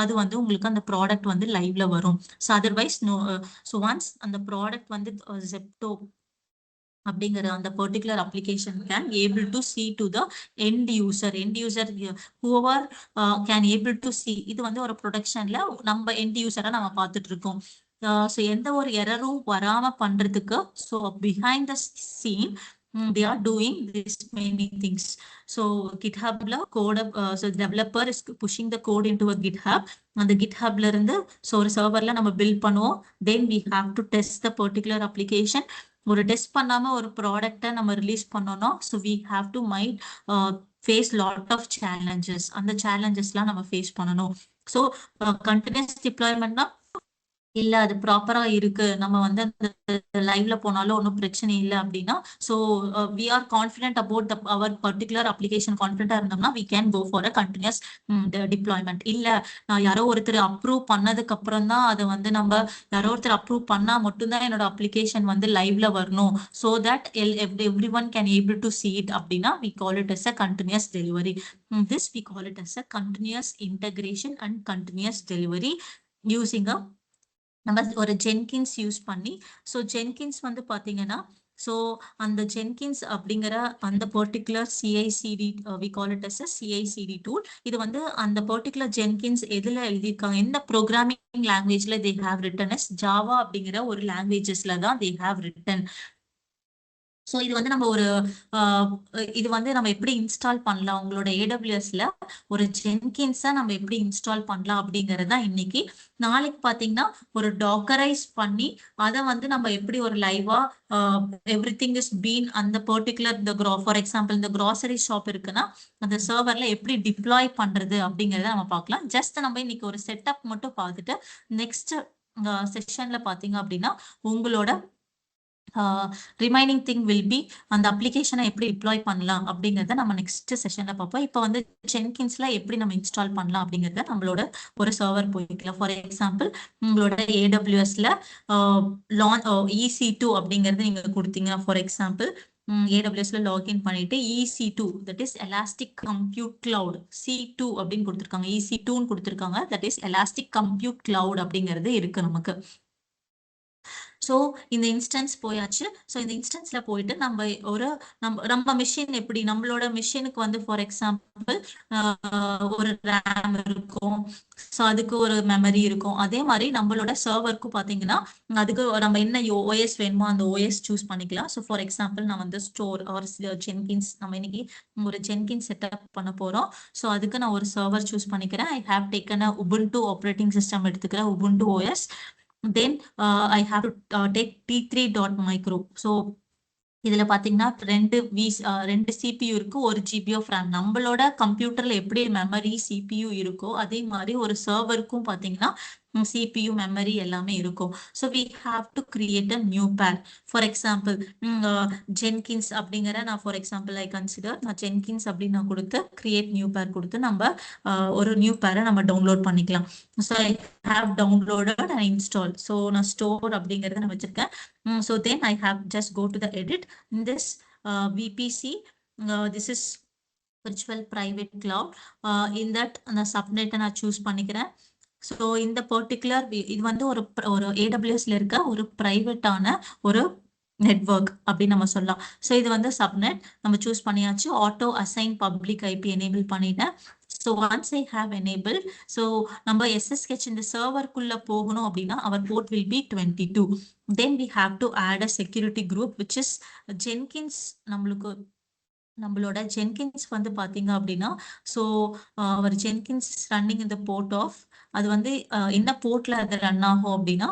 அது வந்து உங்களுக்கு அந்த ப்ராடக்ட் வந்து லைவ்ல வரும். So otherwise no. So once அந்த ப்ராடக்ட் வந்து Zepto அப்படிங்கிற அந்த particular application can able to see to the end user whoever can able to see. இது வந்து ஒரு ப்ரொடக்ஷன்ல நம்ம எண்ட் யூசரா நம்ம பார்த்துட்டு இருக்கோம். ஸோ எந்த ஒரு எரரும் வராம பண்றதுக்கு so behind the scene they are doing this many things. So GitHubல code so developer is pushing the code into a GitHub. அந்த GitHubல இருந்து so ஒரு சர்வர்ல நம்ம பில்ட் பண்ணுவோம். Then we have to test the particular application. ஒரு test பண்ணாம ஒரு ப்ராடக்ட்டை நம்ம ரிலீஸ் பண்ணோம்னா so we have to face lot of challenges. அந்த சேலஞ்சஸ்லாம் நம்ம ஃபேஸ் பண்ணணும். ஸோ கண்டினியூஸ் டிப்ளாய்மெண்ட்னா இல்ல அது ப்ராப்பரா இருக்கு, நம்ம வந்து லைவ்ல போனாலும் ஒன்றும் பிரச்சனை இல்லை அப்படின்னா so we are confident about our particular application கான்ஃபிடென்டா இருந்தோம்னா we can go for a continuous deployment. இல்ல நான் யாரோ ஒருத்தர் அப்ரூவ் பண்ணதுக்கு அப்புறம் தான் அதை வந்து நம்ம யாரோ ஒருத்தர் அப்ரூவ் பண்ணா மட்டும்தான் என்னோட அப்ளிகேஷன் வந்து லைவ்ல வரணும் so that every one can able to see it அப்படின்னா we call it as a continuous delivery. This we call it as a continuous integration and continuous delivery using நம்ம ஒரு ஜென்கின்ஸ் யூஸ் பண்ணி. So Jenkins வந்து பார்த்தீங்கன்னா so அந்த Jenkins அப்படிங்கிற அந்த particular CICD we call it as a CICD tool. இது வந்து அந்த பர்டிகுலர் ஜென்கின்ஸ் எதுல எழுதியிருக்காங்க, எந்த ப்ரோக்ராமிங் லாங்குவேஜ்ல they have written is Java அப்படிங்கிற ஒரு லாங்குவேஜஸ்ல தான் தே ஹேவ் ரிட்டன். ஸோ இது வந்து நம்ம ஒரு இது வந்து நம்ம எப்படி இன்ஸ்டால் பண்ணலாம் உங்களோட ஏடபிள்யூஎஸ்ல ஒரு ஜென்கின்ஸை நம்ம எப்படி இன்ஸ்டால் பண்ணலாம் அப்படிங்கறத இன்னைக்கு. நாளைக்கு பாத்தீங்கன்னா ஒரு டாக்கரைஸ் பண்ணி அதை வந்து நம்ம எப்படி ஒரு லைவா எவ்ரி திங் இஸ் பீன் அந்த பர்டிகுலர் இந்த ஃபார் எக்ஸாம்பிள் இந்த கிராசரி ஷாப் இருக்குன்னா அந்த சர்வர்ல எப்படி டிப்ளாய் பண்றது அப்படிங்கறத நம்ம பார்க்கலாம். ஜஸ்ட் நம்ம இன்னைக்கு ஒரு செட்டப் மட்டும் பார்த்துட்டு நெக்ஸ்ட் செஷன்ல பாத்தீங்க அப்படின்னா உங்களோட ரிமைனிங் திங் வில் பி அந்த அப்ளிகேஷனை எப்படி டிப்ளாய் பண்ணலாம் அப்படிங்கறத நம்ம நெக்ஸ்ட் செஷன்ல பார்ப்போம். இப்போ வந்து ஜென்கின்ஸ்ல எப்படி நம்ம இன்ஸ்டால் பண்ணலாம் அப்படிங்கறத நம்மளோட ஒரு சர்வர் போய்க்கலாம். ஃபார் எக்ஸாம்பிள் உங்களோட ஏடபிள்யூஎஸ்ல EC2 அப்படிங்கறது நீங்க கொடுத்தீங்கன்னா ஃபார் எக்ஸாம்பிள் ஏடபிள்யூஎஸ்ல லாகின் பண்ணிட்டு EC2 that is elastic compute cloud C2 அப்படின்னு கொடுத்துருக்காங்க, EC2ன்னு கொடுத்துருக்காங்க, that is elastic compute cloud அப்படிங்கிறது இருக்கு நமக்கு. ஸோ இந்த இன்ஸ்டன்ஸ் போயாச்சு. ஸோ இந்த இன்ஸ்டன்ஸ்ல போயிட்டு நம்ம ஒரு நம்ம மிஷின் எப்படி நம்மளோட மிஷினுக்கு வந்து ஃபார் எக்ஸாம்பிள் ஒரு ரேம் இருக்கும், ஸோ அதுக்கு ஒரு மெமரி இருக்கும். அதே மாதிரி நம்மளோட சர்வருக்கும் பார்த்தீங்கன்னா அதுக்கு நம்ம என்ன OS வேணுமோ அந்த OS சூஸ் பண்ணிக்கலாம். ஸோ ஃபார் எக்ஸாம்பிள் நான் வந்து ஸ்டோர் ஒரு ஜென்கின்ஸ் நம்ம இன்னைக்கு ஒரு ஜென்கின்ஸ் செட்டப் பண்ண போறோம். ஸோ அதுக்கு நான் ஒரு சர்வர் சூஸ் பண்ணிக்கிறேன். I have taken Ubuntu operating system எடுத்துக்கிறேன், Ubuntu OS. Then I have to take T3.micro. So இதுல பாத்தீங்கன்னா ரெண்டு CPU இருக்கு, 1 GB ஆஃப் RAM. நம்மளோட கம்ப்யூட்டர்ல எப்படி மெமரி CPU இருக்கோ அதே மாதிரி ஒரு சர்வருக்கும் பாத்தீங்கன்னா CPU மெமரி எல்லாமே இருக்கும். So we have to create a new pair. For example Jenkins அப்படிங்கிற நான் ஃபார் எக்ஸாம்பிள் ஐ கன்சிடர் நான் ஜென்கின்ஸ் அப்படின்னு நான் கொடுத்து கிரியேட் நியூ பேர் கொடுத்து நம்ம ஒரு நியூ பேரை நம்ம டவுன்லோட் பண்ணிக்கலாம். So I have downloaded and install. So நான் ஸ்டோர் அப்படிங்கறத நான் வச்சிருக்கேன். So then I have just go to the edit in this VPC. This is virtual private cloud. In that அந்த subnet நான் choose பண்ணிக்கிறேன். ஸோ இந்த particular இது வந்து ஒரு ஏடபிள்யூஎஸ்ல இருக்க ஒரு பிரைவேட்டான ஒரு நெட்வொர்க் அப்படின்னு நம்ம சொல்லலாம். ஸோ இது வந்து சப்நெட் நம்ம சூஸ் பண்ணியாச்சு. Auto assign public IP enable பண்ணிட்டேன். So once I have enable, so நம்ம SSH இந்த சர்வர்க்குள்ள போகணும் அப்படின்னா our port will be 22. Then we have to add a security group which is Jenkins. நம்மளோட ஜென்கின்ஸ் வந்து பாத்தீங்க அப்படின்னா ஸோ அவர் ஜென்கின்ஸ் ரன்னிங் இந்த போர்ட் ஆஃப் அது வந்து என்ன போர்ட்ல அது ரன் ஆகும் அப்படின்னா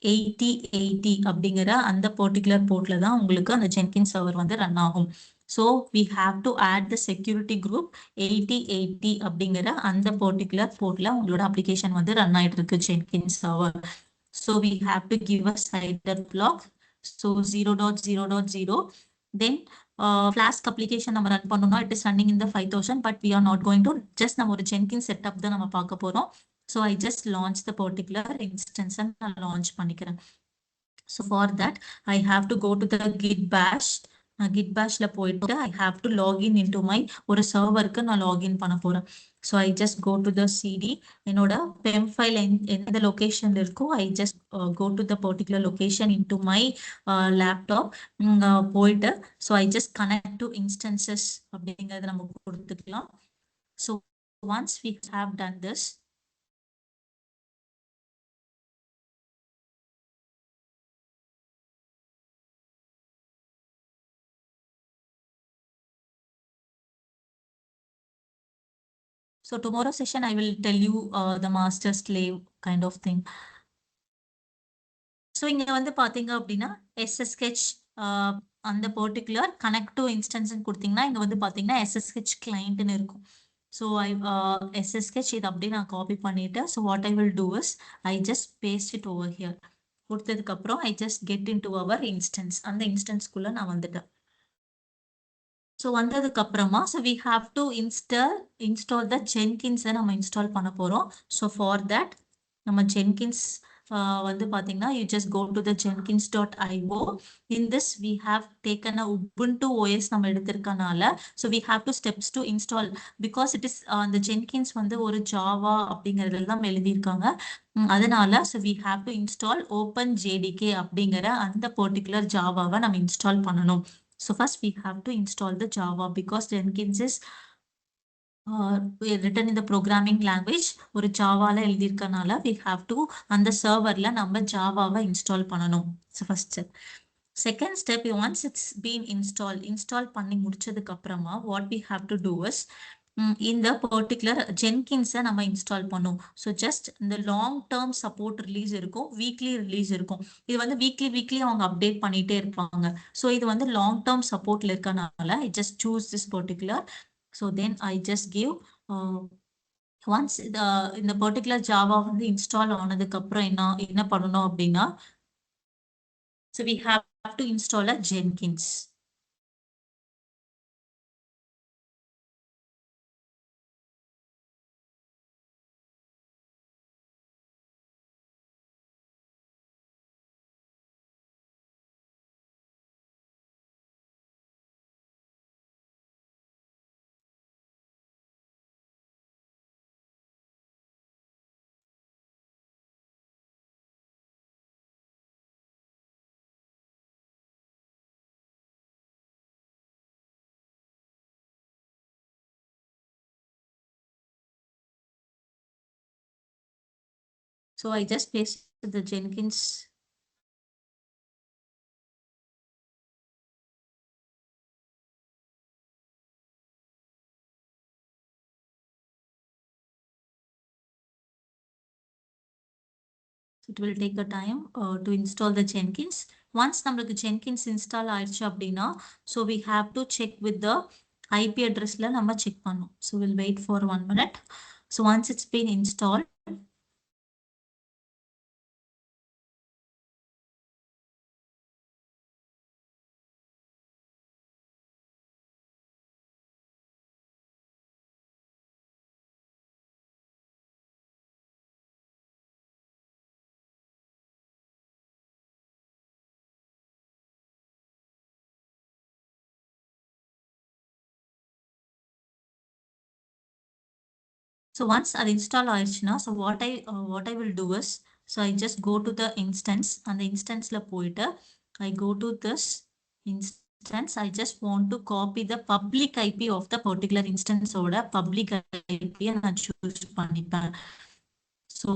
8080 அப்படிங்கிற அந்த பர்டிகுலர் போர்ட்ல தான் உங்களுக்கு அந்த ஜென்கின்ஸ் சர்வர் வந்து ரன் ஆகும். So we have to add the security group 8080 அப்படிங்கிற அந்த பர்டிகுலர் போர்ட்ல உங்களோட அப்ளிகேஷன் வந்து ரன் ஆயிட்டு இருக்கு Jenkins server. So we have to give a CIDR block. So 0.0.0. Then Flask application நம்ம ரன் பண்ணோம்னா இட் இஸ் ரன்னிங் இந்த 5000, but we are not going to just நம்ம ஒரு ஜென்கின்ஸ் செட்டப் தான் நம்ம பார்க்க போறோம். So I just launched the particular instance and I launch பண்ணிக்கிறேன். So for that I have to go to the git bash. Git bashல போயிட்டு I have to log in into my ஒரு சர்வருக்கு நான் login பண்ண போறேன். So I just go to the CD. என்னோட PEM file எந்த லொகேஷன்ல இருக்கோ I just go to the particular location into my laptop. போயிட்டு so I just connect to instances அப்படிங்கறத நம்ம கொடுத்துக்கலாம். So once we have done this, so tomorrow session I will tell you the master slave kind of thing. So இங்க வந்து பாத்தீங்க அப்படின்னா SSH அந்த particular connect to instance கொடுத்தீங்கன்னா இங்க வந்து பாத்தீங்கன்னா SSH கிளைண்ட்னு இருக்கும். ஸோ SSH இது அப்படியே நான் காப்பி பண்ணிட்டேன். So what I will do is I just paste it over here. கொடுத்ததுக்கு அப்புறம் I just get into our instance. அந்த இன்ஸ்டன்ஸ்குள்ள நான் வந்துட்டேன். ஸோ வந்ததுக்கு அப்புறமா so we have to install the ஜென்கின்ஸை நம்ம இன்ஸ்டால் பண்ண போறோம். ஸோ ஃபார் தட் நம்ம ஜென்கின்ஸ் வந்து பாத்தீங்கன்னா you just go to the jenkins.io. in this we have taken a ubuntu os நம்ம எடுத்திருக்கனால so we have to steps to install because it is அந்த jenkins வந்து ஒரு java அப்படிங்கறதுல தான் எழுதியிருக்காங்க. அதனால so we have to install openjdk அப்படிங்கிற அந்த particular ஜாவாவை நம்ம இன்ஸ்டால் பண்ணணும். so first we have to install the java because jenkins is written in the programming language ஒரு ஜாவால எழுதியிருக்கனால we have to அந்த சர்வர்ல நம்ம ஜாவாவை இன்ஸ்டால் பண்ணணும். so first step. second step, once it's been install பண்ணி முடிச்சதுக்கு அப்புறமா what we have to do is இந்த particular ஜென்கின்ஸை நம்ம install பண்ணோம். ஸோ ஜஸ்ட் இந்த லாங் டேர்ம் சப்போர்ட் ரிலீஸ் இருக்கும், வீக்லி ரிலீஸ் இருக்கும். இது வந்து வீக்லி அவங்க அப்டேட் பண்ணிட்டே இருப்பாங்க. ஸோ இது வந்து லாங் டேர்ம் சப்போர்ட்ல இருக்கனால I just choose this particular. So then I just give once இந்த பர்டிகுலர் ஜாவா வந்து இன்ஸ்டால் ஆனதுக்கு அப்புறம் என்ன பண்ணணும் அப்படின்னா so we have to install a Jenkins. So I just pasted the Jenkins. It will take a time to install the Jenkins. Once நம்மளுக்கு Jenkins install ஆயிடுச்சு அப்படின்னா so we have to check with the IP addressல நம்ம check பண்ணணும். So we'll wait for 1 minute. So once it's been installed, so once அது install ஆயிடுச்சுன்னா so what I will do is so I just go to the instance. அந்த instanceல போயிட்டு I go to this instance. I just want to copy the public IP of the particular instance ஓட public IP நான் choose பண்ணிப்பேன். So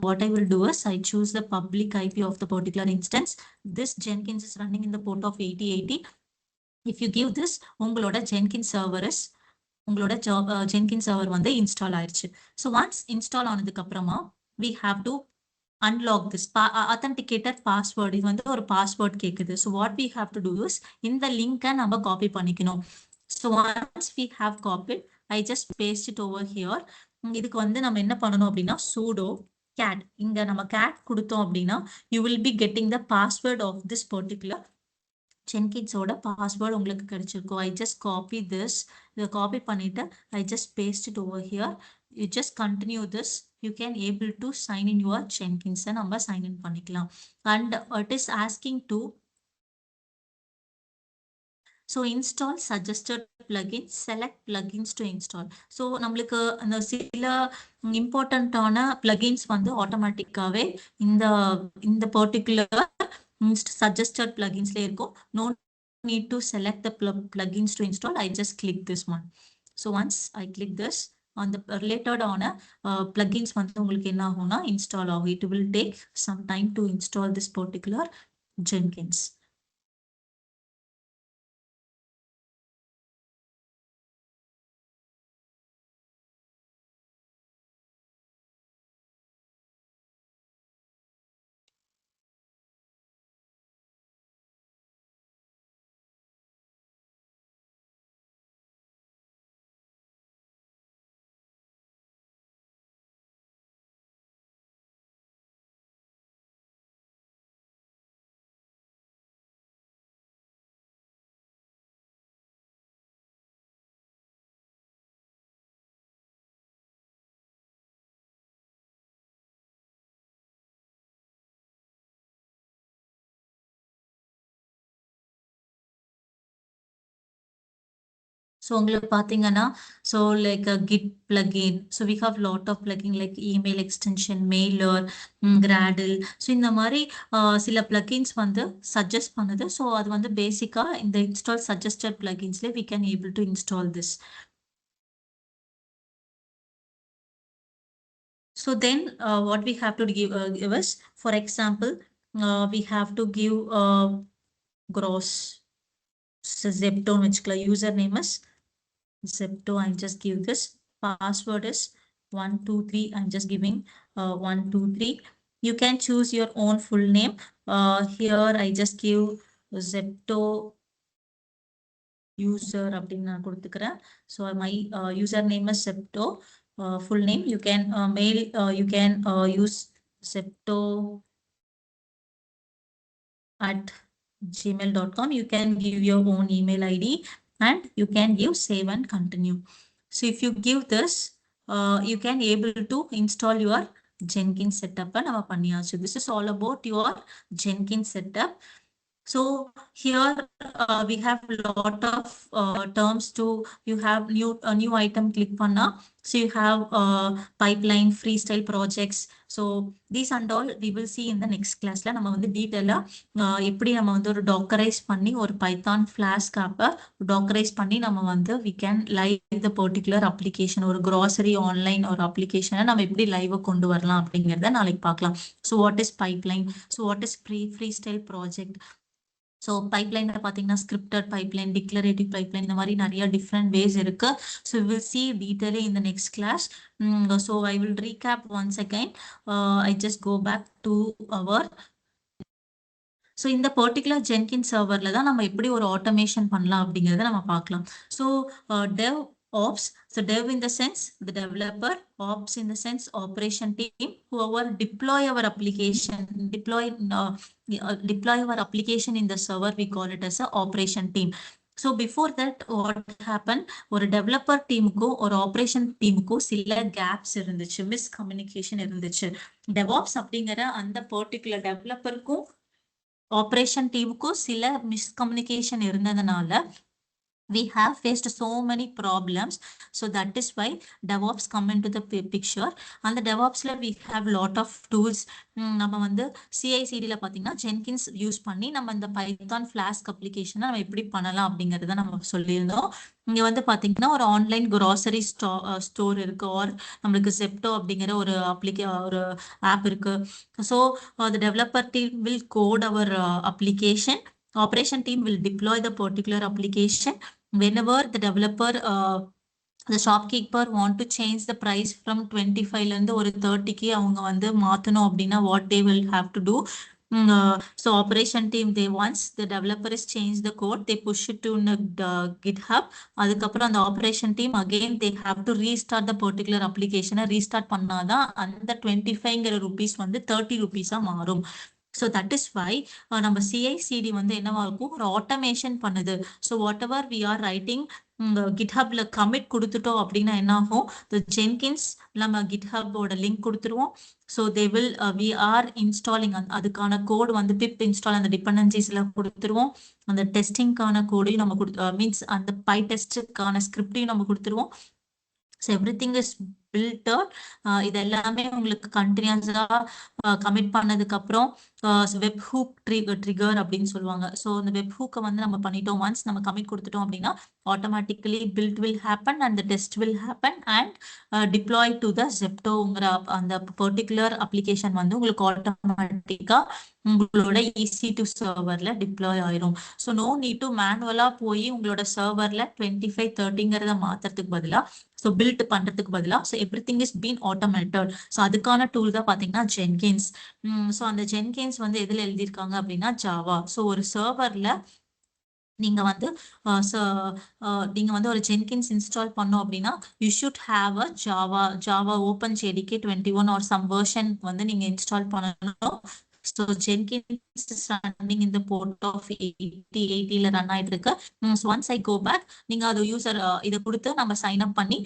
what I will do is I choose the public IP of the particular instance. This Jenkins is running in the port of 8080. If you give this, உங்களோட Jenkins server is உங்களோட Jenkins server வந்து install ஆயிடுச்சு. So once install ஆனதுக்கு அப்புறமா we have to unlock this authenticated password. இது வந்து ஒரு password கேக்குது. So what we have to do is இந்த லிங்கை நம்ம காப்பி பண்ணிக்கணும். So once we have copied, I just paste it over here. இதுக்கு வந்து நம்ம என்ன பண்ணணும் அப்படின்னா sudo cat. இங்க நம்ம cat கொடுத்தோம் அப்படின்னா you will be getting the password of this particular Jenkins ஓட பாஸ்வேர்ட் உங்களுக்கு கிடைச்சிருக்கும். I just copy this. இதை காப்பி பண்ணிட்டு I just paste it over here. You just continue this. You can able to sign in your Jenkins. நம்ம sign in பண்ணிக்கலாம். And it is asking to so install suggested plugins, select plugins to install. So நம்மளுக்கு அந்த சில இம்பார்ட்டன்டான plugins வந்து ஆட்டோமேட்டிக்காவே இந்த இந்த particular suggested pluginsல இருக்கும். No need to select the plugins to install. I just click this one. So once I click this on the related ஆன plugins வந்து உங்களுக்கு என்ன ஆகும்னா install ஆகும். It will take some time to install this particular Jenkins. So உங்களுக்கு பார்த்தீங்கன்னா so like Git plugin so we have lot of plugin like email extension mailer Gradle so இந்த மாதிரி சில plugins வந்து சஜஸ்ட் பண்ணுது ஸோ அது வந்து பேசிக்காக இந்த install suggested plugins we can able to install this. So then what we have to give us, for example, we have to give gross Zepto username is Zepto. I just give this. Password is 123. I'm just giving 123. You can choose your own full name. Here I just give Zepto user அப்படின்னு நான் கொடுத்துக்கிறேன். So my username is Zepto. Full name you can mail you can use Zepto at gmail.com. You can give your own email ID and you can give save and continue. So if you give this, you can able to install your Jenkins setup. So this is all about your Jenkins setup. So here we have a lot of terms to you have new item click panna. So you have pipeline freestyle projects. So these and all we will see in the next class. La நம்ம வந்து டீடைலா எப்படி நம்ம வந்து ஒரு dockerize பண்ணி ஒரு Python Flask ஆப்பை dockerize பண்ணி நம்ம வந்து we can live the particular application ஒரு grocery ஆன்லைன் ஒரு அப்ளிகேஷனை நம்ம எப்படி லைவ் கொண்டு வரலாம் அப்படிங்கறத நாளைக்கு பார்க்கலாம். So what is pipeline? So what is freestyle project? So பைப்லைனில் பார்த்தீங்கன்னா ஸ்கிரிப்டட் பைப்லைன் டிக்ளரேட்டிவ் பைப்லைன் இந்த மாதிரி நிறைய டிஃப்ரெண்ட் வேஸ் இருக்கு. ஸோ வில் சி டீட்டெயிலி இந்த next class. So I will recap once again. I just go back to our. So இந்த particular Jenkin சர்வரில் தான் நம்ம எப்படி ஒரு ஆட்டோமேஷன் பண்ணலாம் அப்படிங்கிறத நம்ம பார்க்கலாம். So டெவ் ops, so dev in the sense the developer, ops in the sense operation team, whoever deploy our application, deploy our application in the server, we call it as a operation team. So before that what happened, ஒரு developer teamக்கும் ஒரு operation teamக்கும் சில gaps இருந்துச்சு, miscommunication இருந்துச்சு. DevOps அப்படிங்கிற அந்த particular developerக்கும் operation teamக்கும் சில miscommunication இருந்ததுனால we have faced so many problems. So that is why DevOps come into the picture. And the DevOps we have lot of tools. நம்ம வந்து CI/CD பார்த்தீங்கன்னா Jenkins யூஸ் பண்ணி நம்ம இந்த பைத்தான் ஃபிளாஸ்க் அப்ளிகேஷனை நம்ம எப்படி பண்ணலாம் அப்படிங்கறத நம்ம சொல்லியிருந்தோம். இங்க வந்து பாத்தீங்கன்னா ஒரு ஆன்லைன் grocery ஸ்டோர் இருக்கு, or நம்மளுக்கு Zepto அப்படிங்கிற ஒரு ஒரு ஆப் இருக்கு. So the developer team will code our application. Operation team will deploy the particular application. Whenever the developer the shopkeeper want to change the price from 25 ல இருந்து ஒரு 30க்கு அவங்க வந்து மாத்தணும் அப்படின்னா what they will have to do. So operation team, they once the developer is changed the code, they push it to GitHub. அதுக்கப்புறம் அந்த operation team again they have to restart the particular application. Restart பண்ணாதான் அந்த 25 rupees வந்து 30 rupees மாறும். So that is why நம்ம CI/CD வந்து என்னவா இருக்கும், ஒரு ஆட்டோமேஷன் பண்ணுது. So whatever we are writing GitHubல கமிட் கொடுத்துட்டோம் அப்படின்னா என்ன ஆகும், ஜென்கின்ஸ் நம்ம GitHubோட லிங்க் கொடுத்துருவோம். So they will we are installing அதுக்கான கோடு வந்து பிப் இன்ஸ்டால் அந்த டிபெண்டன்சிஸ்ல கொடுத்துருவோம். அந்த டெஸ்டிங்கான கோடையும் நம்ம மீன்ஸ் அந்த பை டெஸ்டுக்கான ஸ்கிரிப்டையும் நம்ம கொடுத்துருவோம். So everything is builder. இது எல்லாமே உங்களுக்கு கண்டினியூஸா கமிட் பண்ணதுக்கு அப்புறம் வெப் ஹூக் ட்ரிகர் அப்படின்னு சொல்லுவாங்க. ஸோ இந்த வெப் ஹூக்கை வந்து நம்ம பண்ணிட்டோம், ஒன்ஸ் நம்ம கமிட் கொடுத்துட்டோம் அப்படின்னா automatically build will happen and test will happen and deploy to the ஜெப்டோங்கிற அந்த பர்டிகுலர் அப்ளிகேஷன் வந்து உங்களுக்கு ஆட்டோமேட்டிக்கா உங்களோட EC2 சர்வர்ல டிப்ளாய் ஆயிரும். ஸோ நோ நீட் டு மேனுவலா போய் உங்களோட சர்வர்ல 25 30ங்கிறத மாத்துறதுக்கு பதிலா, ஸோ பில்ட் பண்றதுக்கு பதிலா, so everything is been automated. So அதுக்கான டூல் தான் பாத்தீங்கன்னா ஜென்கின்ஸ். ஸோ அந்த ஜென்கின்ஸ் வந்து எதுல எழுதியிருக்காங்க அப்படின்னா ஜாவா. ஸோ ஒரு சர்வர்ல நீங்க வந்து நீங்க வந்து ஒரு ஜென்கின்ஸ் இன்ஸ்டால் பண்ணோம் அப்படின்னா you should have a Java open JDK 21 or some version வந்து நீங்க இன்ஸ்டால் பண்ணணும். So Jenkins is running in the port of 80 run ஆயிட்டு இருக்கு. So once I go back, நீங்க அது யூசர் இதை கொடுத்து நம்ம சைன் அப் பண்ணி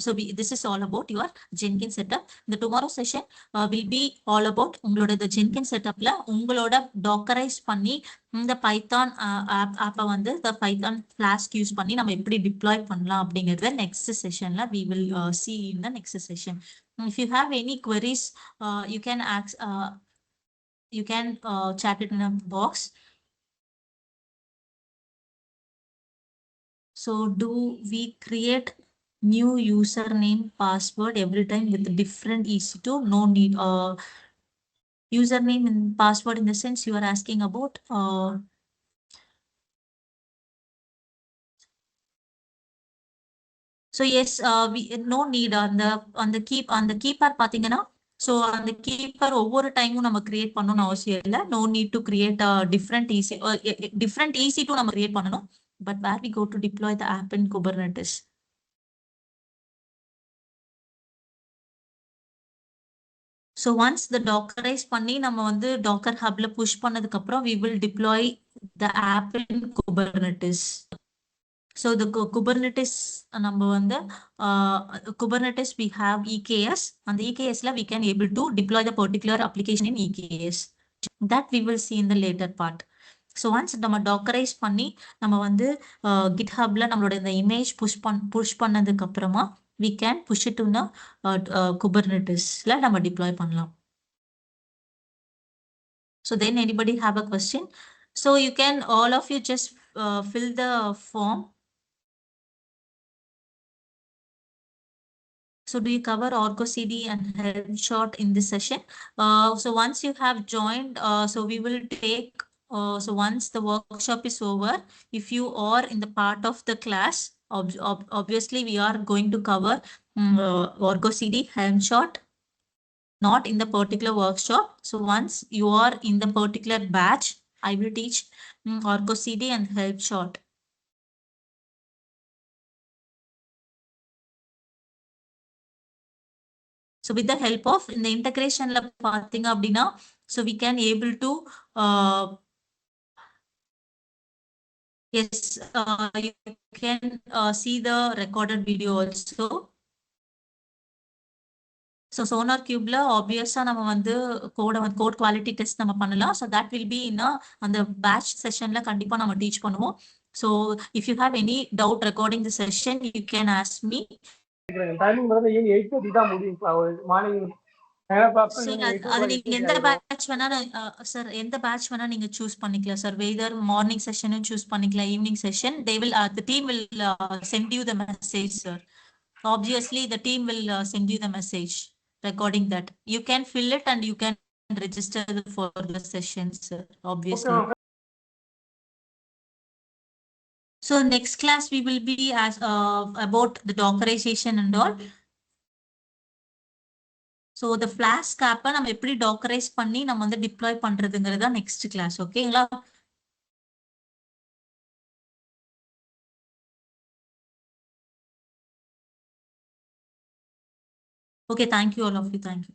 so this is all about your Jenkins setup. The tomorrow session will be all about உங்களோட the Jenkins setupல உங்களோட dockerize பண்ணி இந்த பைத்தான் ஆப்பை வந்து the Python Flask யூஸ் பண்ணி நம்ம எப்படி டிப்ளாய் பண்ணலாம் அப்படிங்கறத next செஷன்ல we will see in the next session. If you have any queries, you can chat it in a box. So do we create new username password every time with different EC2? No need. Username and password in the sense you are asking about. So yes, we no need on the keypad பாத்தீங்கன்னா so அந்த keypad ஒவ்வொரு டைமும் நம்ம create பண்ணணும்னு அவசியம் இல்லை. No need to create a different EC2 நம்ம create பண்ணணும். But where we go to deploy the app in Kubernetes. So once the dockerize பண்ணி நம்ம வந்து docker hubல push பண்ணதுக்கு அப்புறம் we will deploy the app in Kubernetes. So the Kubernetes நம்ம வந்து Kubernetes we have EKS and the EKS la we can able to deploy the particular application in EKS. That we will see in the later part. So once நம்ம dockerize பண்ணி நம்ம வந்து GitHubல நம்மளோட இந்த image push பண்ணதுக்கு அப்புறமா we can push it to the Kubernetesல நம்ம deploy பண்ணலாம். So then anybody have a question? So you can all of you just fill the form. So do you cover Argo CD and Headshot in this session? So once you have joined, so we will take, so once the workshop is over, if you are in the part of the class, obviously we are going to cover Argo CD, Headshot, not in the particular workshop. So once you are in the particular batch, I will teach Argo CD and Headshot. So with the help of in the integration la பார்த்தீங்க அப்படின்னா so we can able to yes you can see the recorded video also. So Sonar Cube la obviously நம்ம வந்து code quality test நம்ம பண்ணலாம். So that will be in அந்த batch session la கண்டிப்பா நம்ம teach பண்ணுவோம். So if you have any doubt regarding the session, you can ask me. Timing வந்து 8:30 தான் முடியும் மார்னிங். அது நீங்க எந்த பேட்ச் வேணாலும் சார் எந்த பேட்ச் வேணா நீங்க சூஸ் பண்ணிக்கலாம் சார். வெதர் மார்னிங் செஷனும் சூஸ் பண்ணிக்கலாம், evening session. They will the team will send you the message, sir. Obviously the team will send you the message regarding that. You can fill it and you can register for the sessions, sir. Obviously. Okay. So next class we will be as about the dockerization and all. So the Flask app நம்ம எப்படி dockerize பண்ணி நம்ம வந்து deploy பண்றதுங்கிறது தான் next class. ஓகேங்களா? Okay, thank you all of you. Thank you.